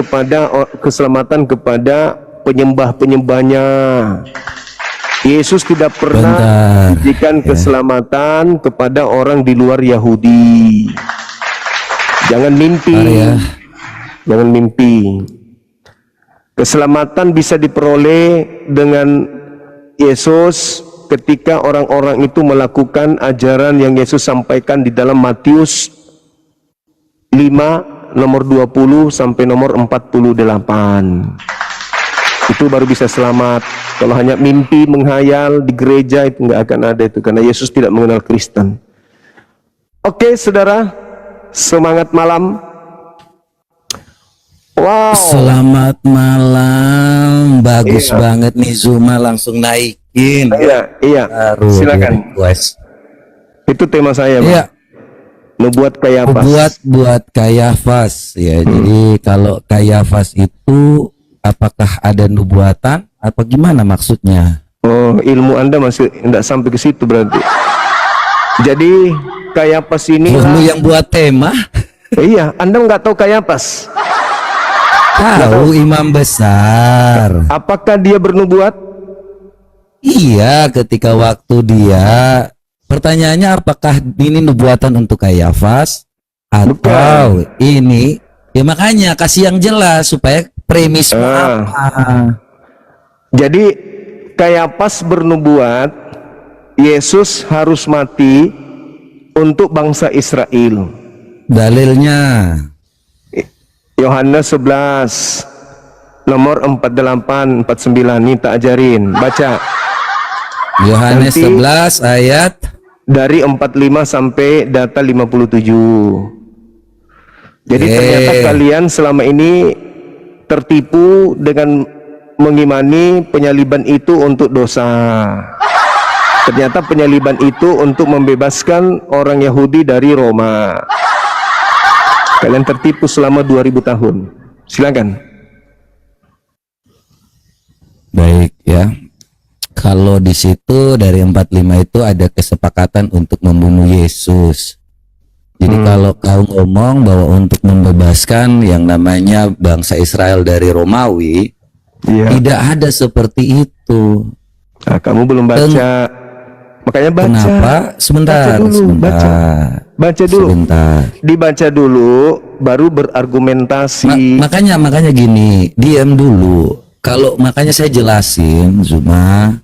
keselamatan kepada penyembah-penyembahnya. Yesus tidak pernah menjanjikan keselamatan kepada orang di luar Yahudi. Jangan mimpi. Jangan mimpi. Keselamatan bisa diperoleh dengan Yesus ketika orang-orang itu melakukan ajaran yang Yesus sampaikan di dalam Matius 5 nomor 20 sampai nomor 48. Itu baru bisa selamat. Kalau hanya mimpi menghayal di gereja itu nggak akan ada itu, karena Yesus tidak mengenal Kristen. Oke, saudara, semangat malam. Wow. Selamat malam, bagus banget nih Zuma, langsung naikin. Iya. Silakan. Itu tema saya, Bang. Iya. Nubuat Kayafas. Buat Kayafas ya. Jadi kalau Kayafas itu apakah ada nubuatan apa gimana maksudnya? Oh, ilmu Anda masih tidak sampai ke situ berarti. Jadi Kayafas ini lu yang buat tema. Iya, Anda nggak tahu Kayafas? Tahu, imam besar. Apakah dia bernubuat? Iya, ketika waktu dia, pertanyaannya apakah ini nubuatan untuk Kayafas atau ini? Ya makanya kasih yang jelas supaya premis apa. Jadi Kayafas bernubuat Yesus harus mati untuk bangsa Israel. Dalilnya Yohanes 11 nomor 48 49, nih tak ajarin, baca. Yohanes 11 ayat dari 45 sampai data 57. Jadi ternyata kalian selama ini tertipu dengan mengimani penyaliban itu untuk dosa. Ternyata penyaliban itu untuk membebaskan orang Yahudi dari Roma. Kalian tertipu selama 2000 tahun. Silakan. Baik ya. Kalau di situ dari 45 itu ada kesepakatan untuk membunuh Yesus. Jadi kalau kau ngomong bahwa untuk membebaskan yang namanya bangsa Israel dari Romawi, tidak ada seperti itu. Nah, kamu belum baca. Makanya baca. Kenapa? Sebentar, baca dulu. Sebentar. Dibaca dulu, baru berargumentasi. Makanya gini, diam dulu. Kalau makanya saya jelasin, Zuma,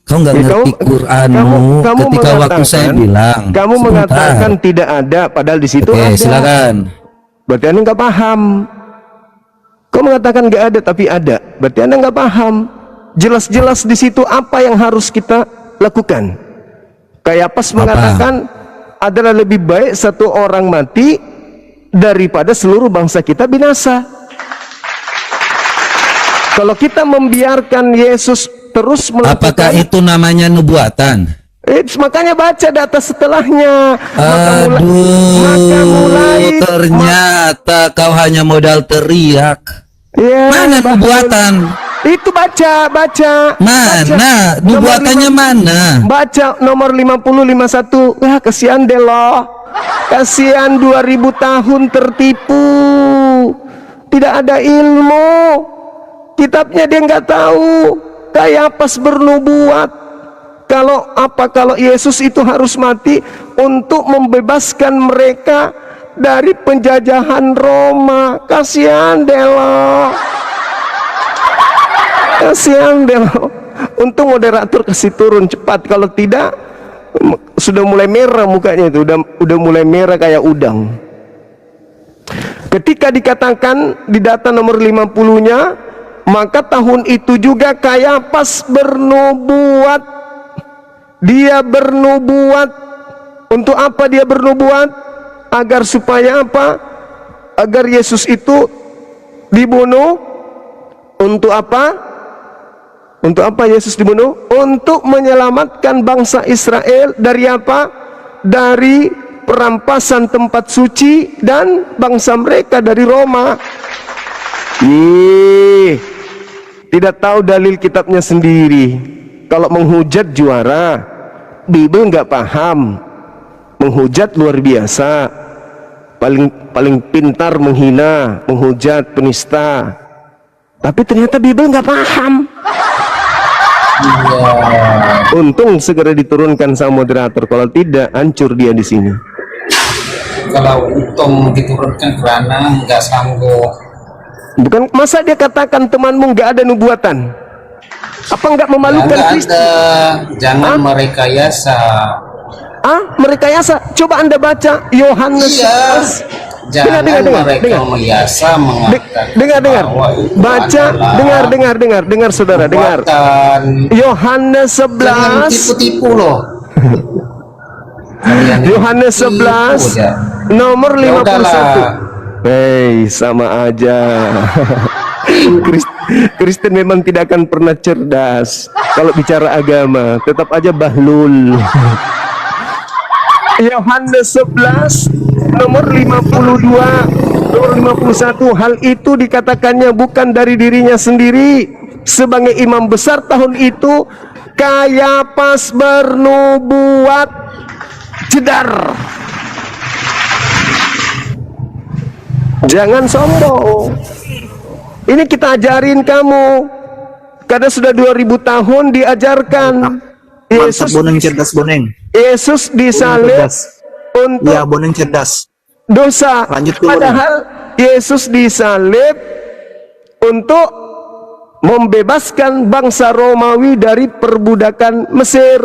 kau nggak ngerti Quranmu. Ketika waktu saya bilang, kamu mengatakan tidak ada, padahal di situ ada. Silakan. Berarti Anda nggak paham. Kau mengatakan nggak ada, tapi ada. Berarti Anda nggak paham. Jelas-jelas di situ apa yang harus kita lakukan. Kayafas mengatakan adalah lebih baik satu orang mati daripada seluruh bangsa kita binasa. Kalau kita membiarkan Yesus terus melakukan, apakah itu namanya nubuatan? Makanya baca data setelahnya. Maka mulai ternyata kau hanya modal teriak. Mana nubuatan? Itu baca. Mana? Nomor Nubuatannya mana? Baca nomor 5051. Wah, kasihan deh loh. Kasihan 2000 tahun tertipu. Tidak ada ilmu. Kitabnya dia nggak tahu. Kayapas bernubuat. Kalau Yesus itu harus mati untuk membebaskan mereka dari penjajahan Roma. Kasihan deh loh. Kasihan deh loh. Untung moderator kasih turun cepat, kalau tidak sudah mulai merah mukanya itu, udah mulai merah kayak udang. Ketika dikatakan di data nomor 50-nya, maka tahun itu juga Kayapas bernubuat. Dia bernubuat. Untuk apa dia bernubuat? Agar supaya apa? Agar Yesus itu dibunuh. Untuk apa? Untuk apa Yesus dibunuh? Untuk menyelamatkan bangsa Israel dari apa? Dari perampasan tempat suci dan bangsa mereka dari Roma. Tidak tahu dalil kitabnya sendiri. Kalau menghujat juara, Bible nggak paham. Menghujat luar biasa. Paling pintar menghina, menghujat, penista. Tapi ternyata Bible nggak paham. Untung segera diturunkan sama moderator, kalau tidak hancur dia di sini. Kalau untung diturunkan karena nggak sanggup. Bukan, masa dia katakan temanmu nggak ada nubuatan? Apa nggak memalukan Kristus? Jangan merekayasa. Merekayasa. Coba Anda baca Yohanes 11. Jangan mereka menghiasa mengatakan dengar. Baca, dengar saudara, dengar. Yohanes 11. Tipu-tipu loh. Yohanes 11 nomor 51. Hei, sama aja. Kristen memang tidak akan pernah cerdas kalau bicara agama, tetap aja bahlul. Yohanes 11 nomor 52 nomor 51. Hal itu dikatakannya bukan dari dirinya sendiri. Sebagai imam besar tahun itu, Kayapas bernubuat. Jedar. Jangan sombong. Ini kita ajarin kamu. Karena sudah 2000 tahun diajarkan. Yesus boneng cerdas boneng. Yesus disalib untuk boneng cerdas. Dosa. Lanjut dulu. Padahal Yesus disalib untuk membebaskan bangsa Romawi dari perbudakan Mesir.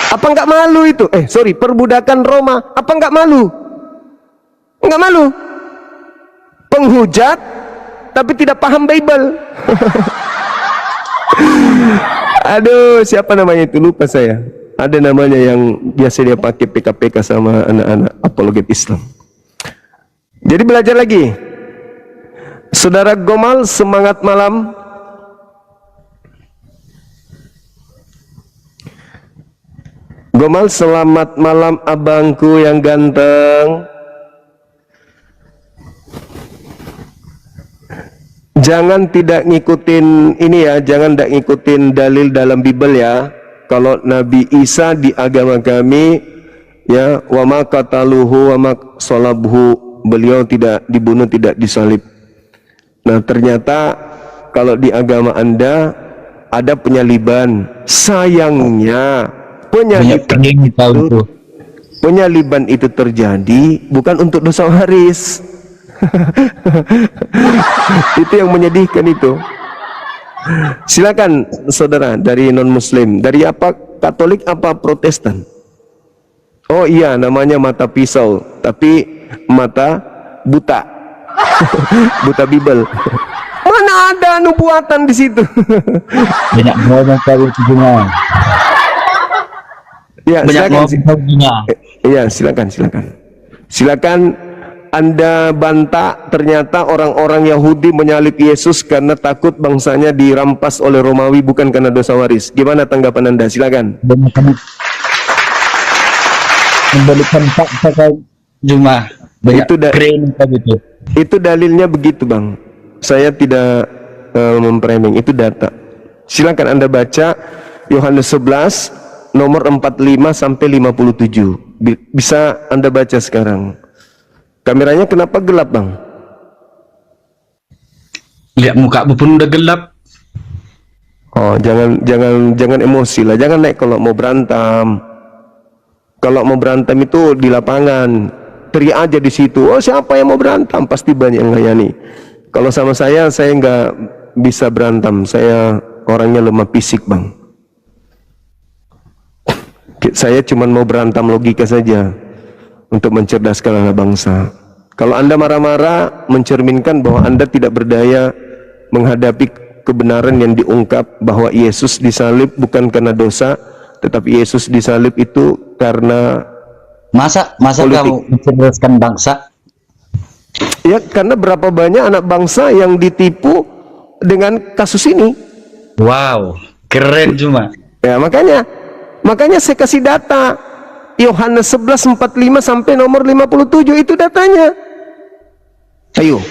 Apa nggak malu itu? Perbudakan Roma. Apa nggak malu? Nggak malu. Penghujat tapi tidak paham Bible. Aduh, siapa namanya itu? Lupa saya. Ada namanya yang biasa dia pakai PKPK sama anak-anak apologet Islam. Jadi belajar lagi. Saudara Gomal, semangat malam. Gomal, selamat malam abangku yang ganteng. Jangan tidak ngikutin ini ya, jangan tidak ngikutin dalil dalam Bible ya. Kalau Nabi Isa di agama kami ya, wa ma qataluhu wa ma salabhu, beliau tidak dibunuh, tidak disalib. Nah, ternyata kalau di agama Anda ada penyaliban. Sayangnya penyaliban itu terjadi bukan untuk dosa waris. Itu yang menyedihkan itu. Silakan saudara dari non muslim, dari apa, Katolik apa Protestan? Oh iya, namanya mata pisau, tapi mata buta. Buta Bible. Mana ada nubuatan di situ? Banyak ngomong kalau semua. Ya, Banyak silakan. Iya, silakan. Silakan Anda bantah. Ternyata orang-orang Yahudi menyalib Yesus karena takut bangsanya dirampas oleh Romawi, bukan karena dosa waris. Gimana tanggapan Anda? Silakan. Memberikan fakta Juma. Itu dalilnya begitu, Bang. Saya tidak memframing, itu data. Silakan Anda baca Yohanes 11 nomor 45 sampai 57. Bisa Anda baca sekarang. Kameranya kenapa gelap, Bang? Lihat muka pun udah gelap. Oh, jangan emosi lah, jangan naik kalau mau berantem. Kalau mau berantem itu di lapangan, teriak aja di situ. Oh, siapa yang mau berantem? Pasti banyak yang layani. Kalau sama saya nggak bisa berantem. Saya orangnya lemah fisik, Bang. Saya cuma mau berantem logika saja untuk mencerdaskan anak bangsa. Kalau Anda marah-marah, mencerminkan bahwa Anda tidak berdaya menghadapi kebenaran yang diungkap bahwa Yesus disalib bukan karena dosa, tetapi Yesus disalib itu karena Masa politik. kamu mencerdaskan bangsa? Ya, karena berapa banyak anak bangsa yang ditipu dengan kasus ini. Wow, keren cuma. Ya, makanya saya kasih data Yohanes 11:45 sampai nomor 57, itu datanya. Ayo,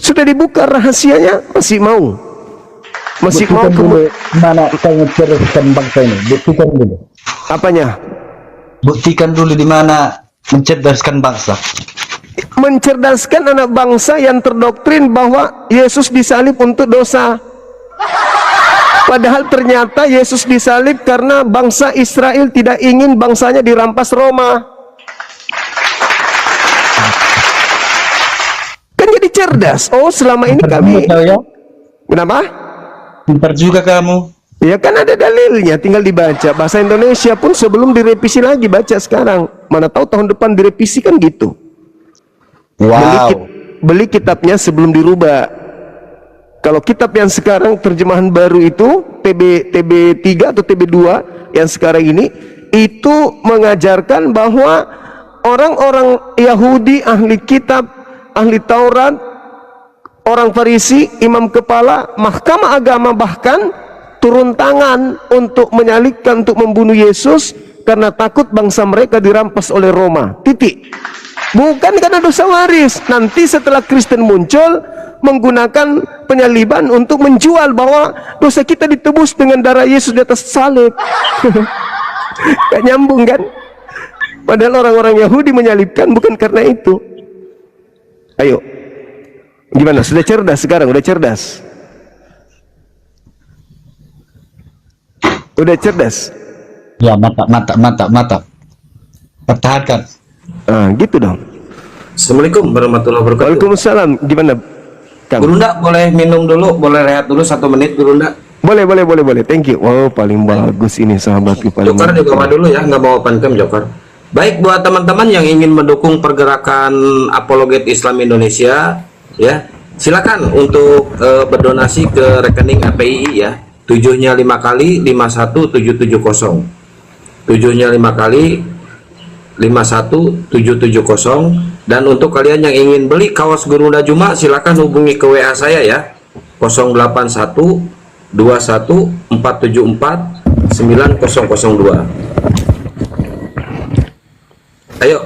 sudah dibuka rahasianya, masih mau Buktikan dulu mana saya mencerdaskan bangsa ini. Buktikan dulu. apanya? Buktikan dulu di mana mencerdaskan bangsa. Mencerdaskan anak bangsa yang terdoktrin bahwa Yesus disalib untuk dosa. Padahal ternyata Yesus disalib karena bangsa Israel tidak ingin bangsanya dirampas Roma. Kan jadi cerdas. Oh, selama ini kami. Ya? Kenapa? Pintar juga kamu. Ya kan ada dalilnya, tinggal dibaca. Bahasa Indonesia pun sebelum direvisi lagi, baca sekarang. Mana tahu tahun depan direvisi kan gitu. Wow. Beli kitabnya sebelum dirubah. Kalau kitab yang sekarang terjemahan baru itu TB3 atau TB2 yang sekarang ini itu mengajarkan bahwa orang-orang Yahudi ahli kitab, ahli Taurat, orang Farisi, imam kepala, mahkamah agama bahkan turun tangan untuk menyalibkan, untuk membunuh Yesus karena takut bangsa mereka dirampas oleh Roma. Titik. Bukan karena dosa waris. Nanti setelah Kristen muncul menggunakan penyaliban untuk menjual bahwa dosa kita ditebus dengan darah Yesus di atas salib. Gak nyambung kan? Padahal orang-orang Yahudi menyalibkan bukan karena itu. Ayo, gimana? Sudah cerdas sekarang? Udah cerdas? Udah cerdas? Ya, mantap. Pertahankan. Ah, gitu dong. Assalamualaikum warahmatullahi wabarakatuh. Waalaikumsalam. Gimana, Kang? Gurunda boleh minum dulu, boleh rehat dulu 1 menit, Gurunda. Boleh. Thank you. Oh, paling bagus ini sahabatku paling. Jokar di bawah dulu ya, nggak mau open cam Jokar. Baik, buat teman-teman yang ingin mendukung pergerakan apologet Islam Indonesia, ya silakan untuk berdonasi ke rekening API ya. 7-nya 5 kali 51770. 7-nya 5 kali 51770. Dan untuk kalian yang ingin beli kaos Gurunda Juma, silakan hubungi ke WA saya ya, 081 21 474 9002. Ayo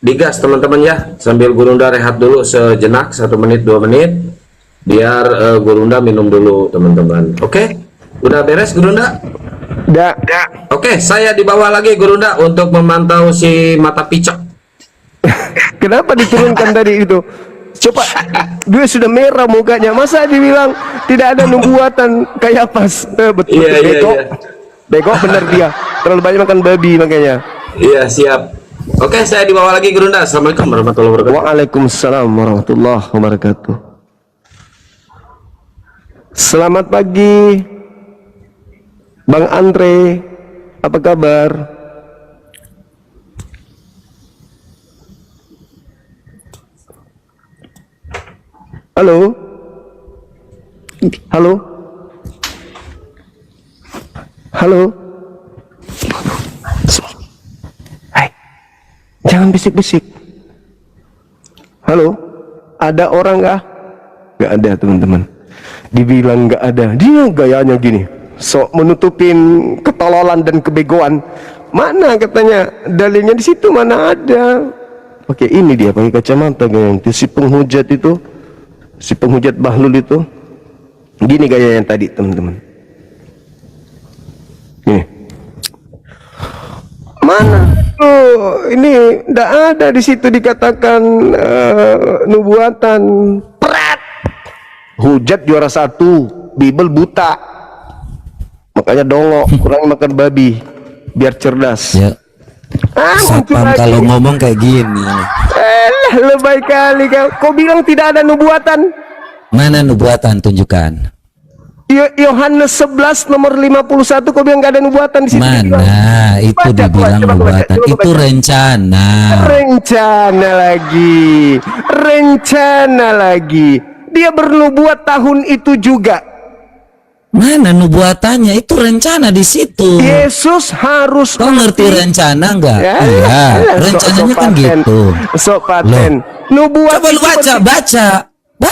digas teman-teman ya, sambil Gurunda rehat dulu sejenak 1 menit 2 menit biar Gurunda minum dulu teman-teman. Oke, udah beres Gurunda? Udah. Oke, saya dibawa lagi Gurunda untuk memantau si mata picok. Kenapa diturunkan tadi itu? Coba, dia sudah merah mukanya. Masa dibilang tidak ada nubuatan kayak pas? Betul, bego. Bego bener dia. Terlalu banyak makan babi makanya. Iya, siap. Oke, saya dibawa lagi Gurunda. Assalamualaikum warahmatullahi wabarakatuh. Waalaikumsalam warahmatullahi wabarakatuh. Selamat pagi, Bang Andre. Apa kabar? Halo? Halo? Halo? Hai, jangan bisik-bisik. Halo? Ada orang nggak? Nggak ada teman-teman. Dibilang nggak ada, dia gayanya gini, sok menutupin ketololan dan kebegoan. Mana katanya dalilnya di situ, mana ada? Oke, ini dia pakai kacamata gayanya. Si penghujat itu si penghujat Bahlul itu. Gini gayanya tadi, teman-teman. Nih. Mana? Oh, ini tidak ada di situ dikatakan nubuatan. Prat. Hujat juara 1, Bible buta. Makanya dongok, kurang makan babi biar cerdas. Ya. Sapam kalau ngomong kayak gini. Lebay kali kau bilang tidak ada nubuatan. Mana nubuatan, tunjukkan. Yohanes 11 nomor 51 kau bilang gak ada nubuatan di situ. Mana itu Baca, dibilang coba, nubuatan. coba Itu baca. rencana. Rencana lagi. Dia bernubuat tahun itu juga. Mana nubuatannya? Itu rencana di situ. Yesus harus Kau ngerti rencana enggak? Ya, Iya, rencananya kan gitu. Sok paten. Nubuat Coba lu itu baca.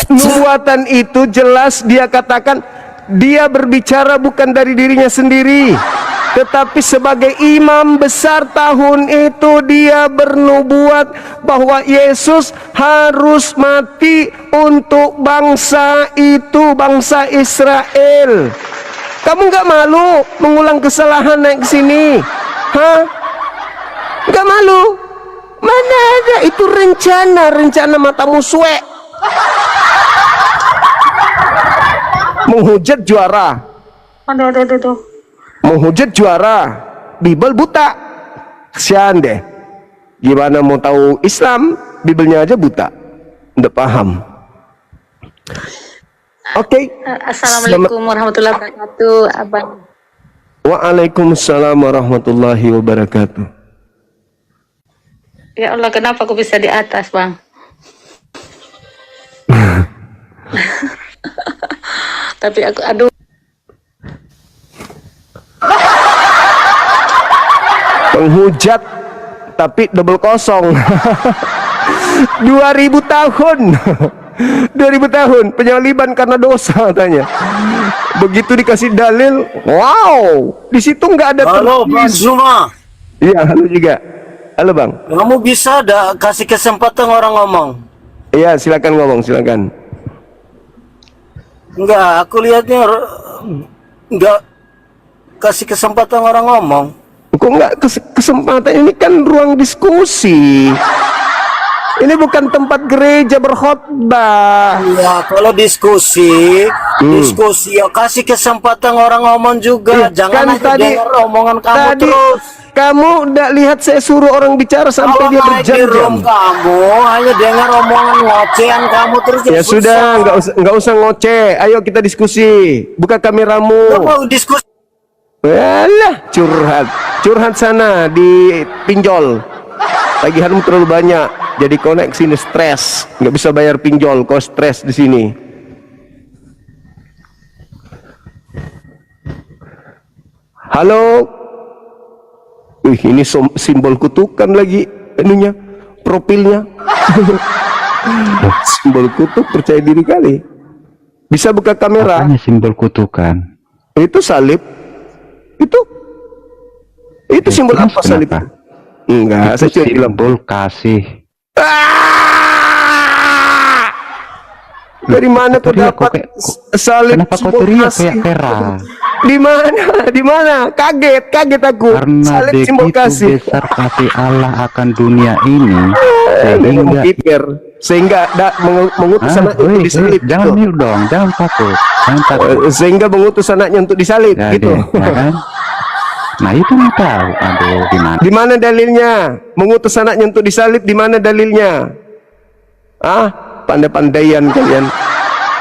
nubuatan itu jelas dia katakan dia berbicara bukan dari dirinya sendiri, tetapi sebagai imam besar tahun itu dia bernubuat bahwa Yesus harus mati untuk bangsa itu, bangsa Israel. Kamu nggak malu mengulang kesalahan naik ke sini? Hah? Nggak malu? Mana ada, itu rencana matamu suek. Menghujat juara. Aduh. Menghujat juara. Bible buta. Kasihan deh. Gimana mau tahu Islam? Bibelnya aja buta. Nggak paham. Oke. Assalamualaikum warahmatullahi wabarakatuh, Abang. Waalaikumsalam warahmatullahi wabarakatuh. Ya Allah, kenapa aku bisa di atas, Bang? Tapi aku, aduh. Penghujat tapi double kosong. 2000 tahun. 2000 tahun penyaliban karena dosa katanya. Begitu dikasih dalil, wow, di situ nggak ada. Halo Bang Zuma. Iya, halo juga. Halo Bang. Kamu bisa kasih kesempatan orang ngomong? Iya, silakan ngomong, silakan. Enggak, aku lihatnya enggak kasih kesempatan orang ngomong. Kok nggak kesempatan? Ini kan ruang diskusi. Ini bukan tempat gereja berkhotbah. Ya, kalau diskusi ya kasih kesempatan orang ngomong juga. Jangan kan tadi dengar omongan kamu terus. Kamu udah lihat saya suruh orang bicara sampai Kalau dia naik di room berjam-jam. kamu hanya dengar omongan ngocehan kamu terus. Ya sudah, nggak usah ngoceh. Ayo kita diskusi. Buka kameramu. Mau diskusi. Alah, curhat sana di pinjol. Tagihanmu terlalu banyak, jadi koneksi ini stres. Nggak bisa bayar pinjol, kau stres di sini. Halo. Ini simbol kutukan lagi ininya, profilnya. Simbol kutuk, percaya diri kali. Bisa buka kamera. Apanya simbol kutukan? Itu salib. Itu simbol apa salib? Enggak, saya cuma bilang simbol kasih. Dari mana kau dapat salib? Kenapa kau teriak kayak Vera? Di mana? Kaget aku. Karena salib begitu simbol kasih. besar kasih Allah akan dunia ini, sehingga mengutus anaknya untuk disalib. Jangan mute dong, jangan takut. Sehingga mengutus anaknya untuk disalib, Ya, gitu. ya kan? Nah itu nggak tahu. Aduh, gimana? Di mana dalilnya? Mengutus anaknya untuk disalib, di mana dalilnya? Pandai-pandaian kalian.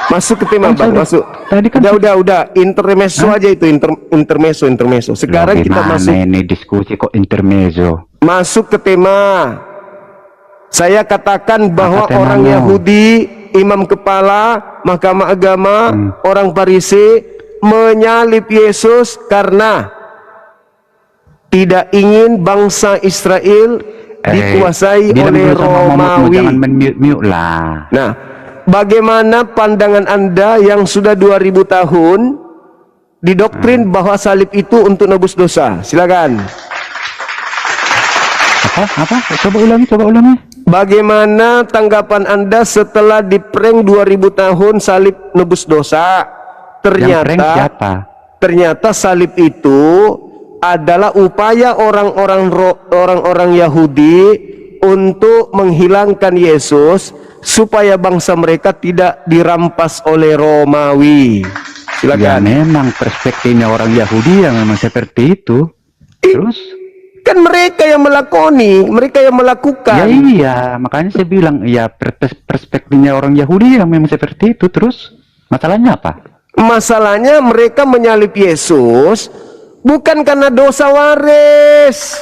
Masuk ke tema, Bang, masuk. Tadi kan udah intermezzo aja itu, intermezzo. Sekarang kita masuk. Ini diskusi kok intermezzo. Masuk ke tema. Saya katakan bahwa Apa orang temanya? Yahudi, imam kepala, mahkamah agama, orang Farisi menyalib Yesus karena tidak ingin bangsa Israel dikuasai oleh Romawi. Jangan men-mute lah. Nah, bagaimana pandangan Anda yang sudah 2000 tahun didoktrin bahwa salib itu untuk nebus dosa? Silakan. Apa? Coba ulangi. Bagaimana tanggapan Anda setelah di prank 2000 tahun salib nebus dosa? Yang prank siapa? Ternyata salib itu adalah upaya orang-orang Yahudi untuk menghilangkan Yesus supaya bangsa mereka tidak dirampas oleh Romawi. Ya Silakan. memang perspektifnya orang Yahudi yang memang seperti itu. Terus? Kan mereka yang melakoni, mereka yang melakukan. Ya iya, makanya saya bilang ya perspektifnya orang Yahudi yang memang seperti itu. Terus masalahnya apa? Masalahnya mereka menyalib Yesus bukan karena dosa waris.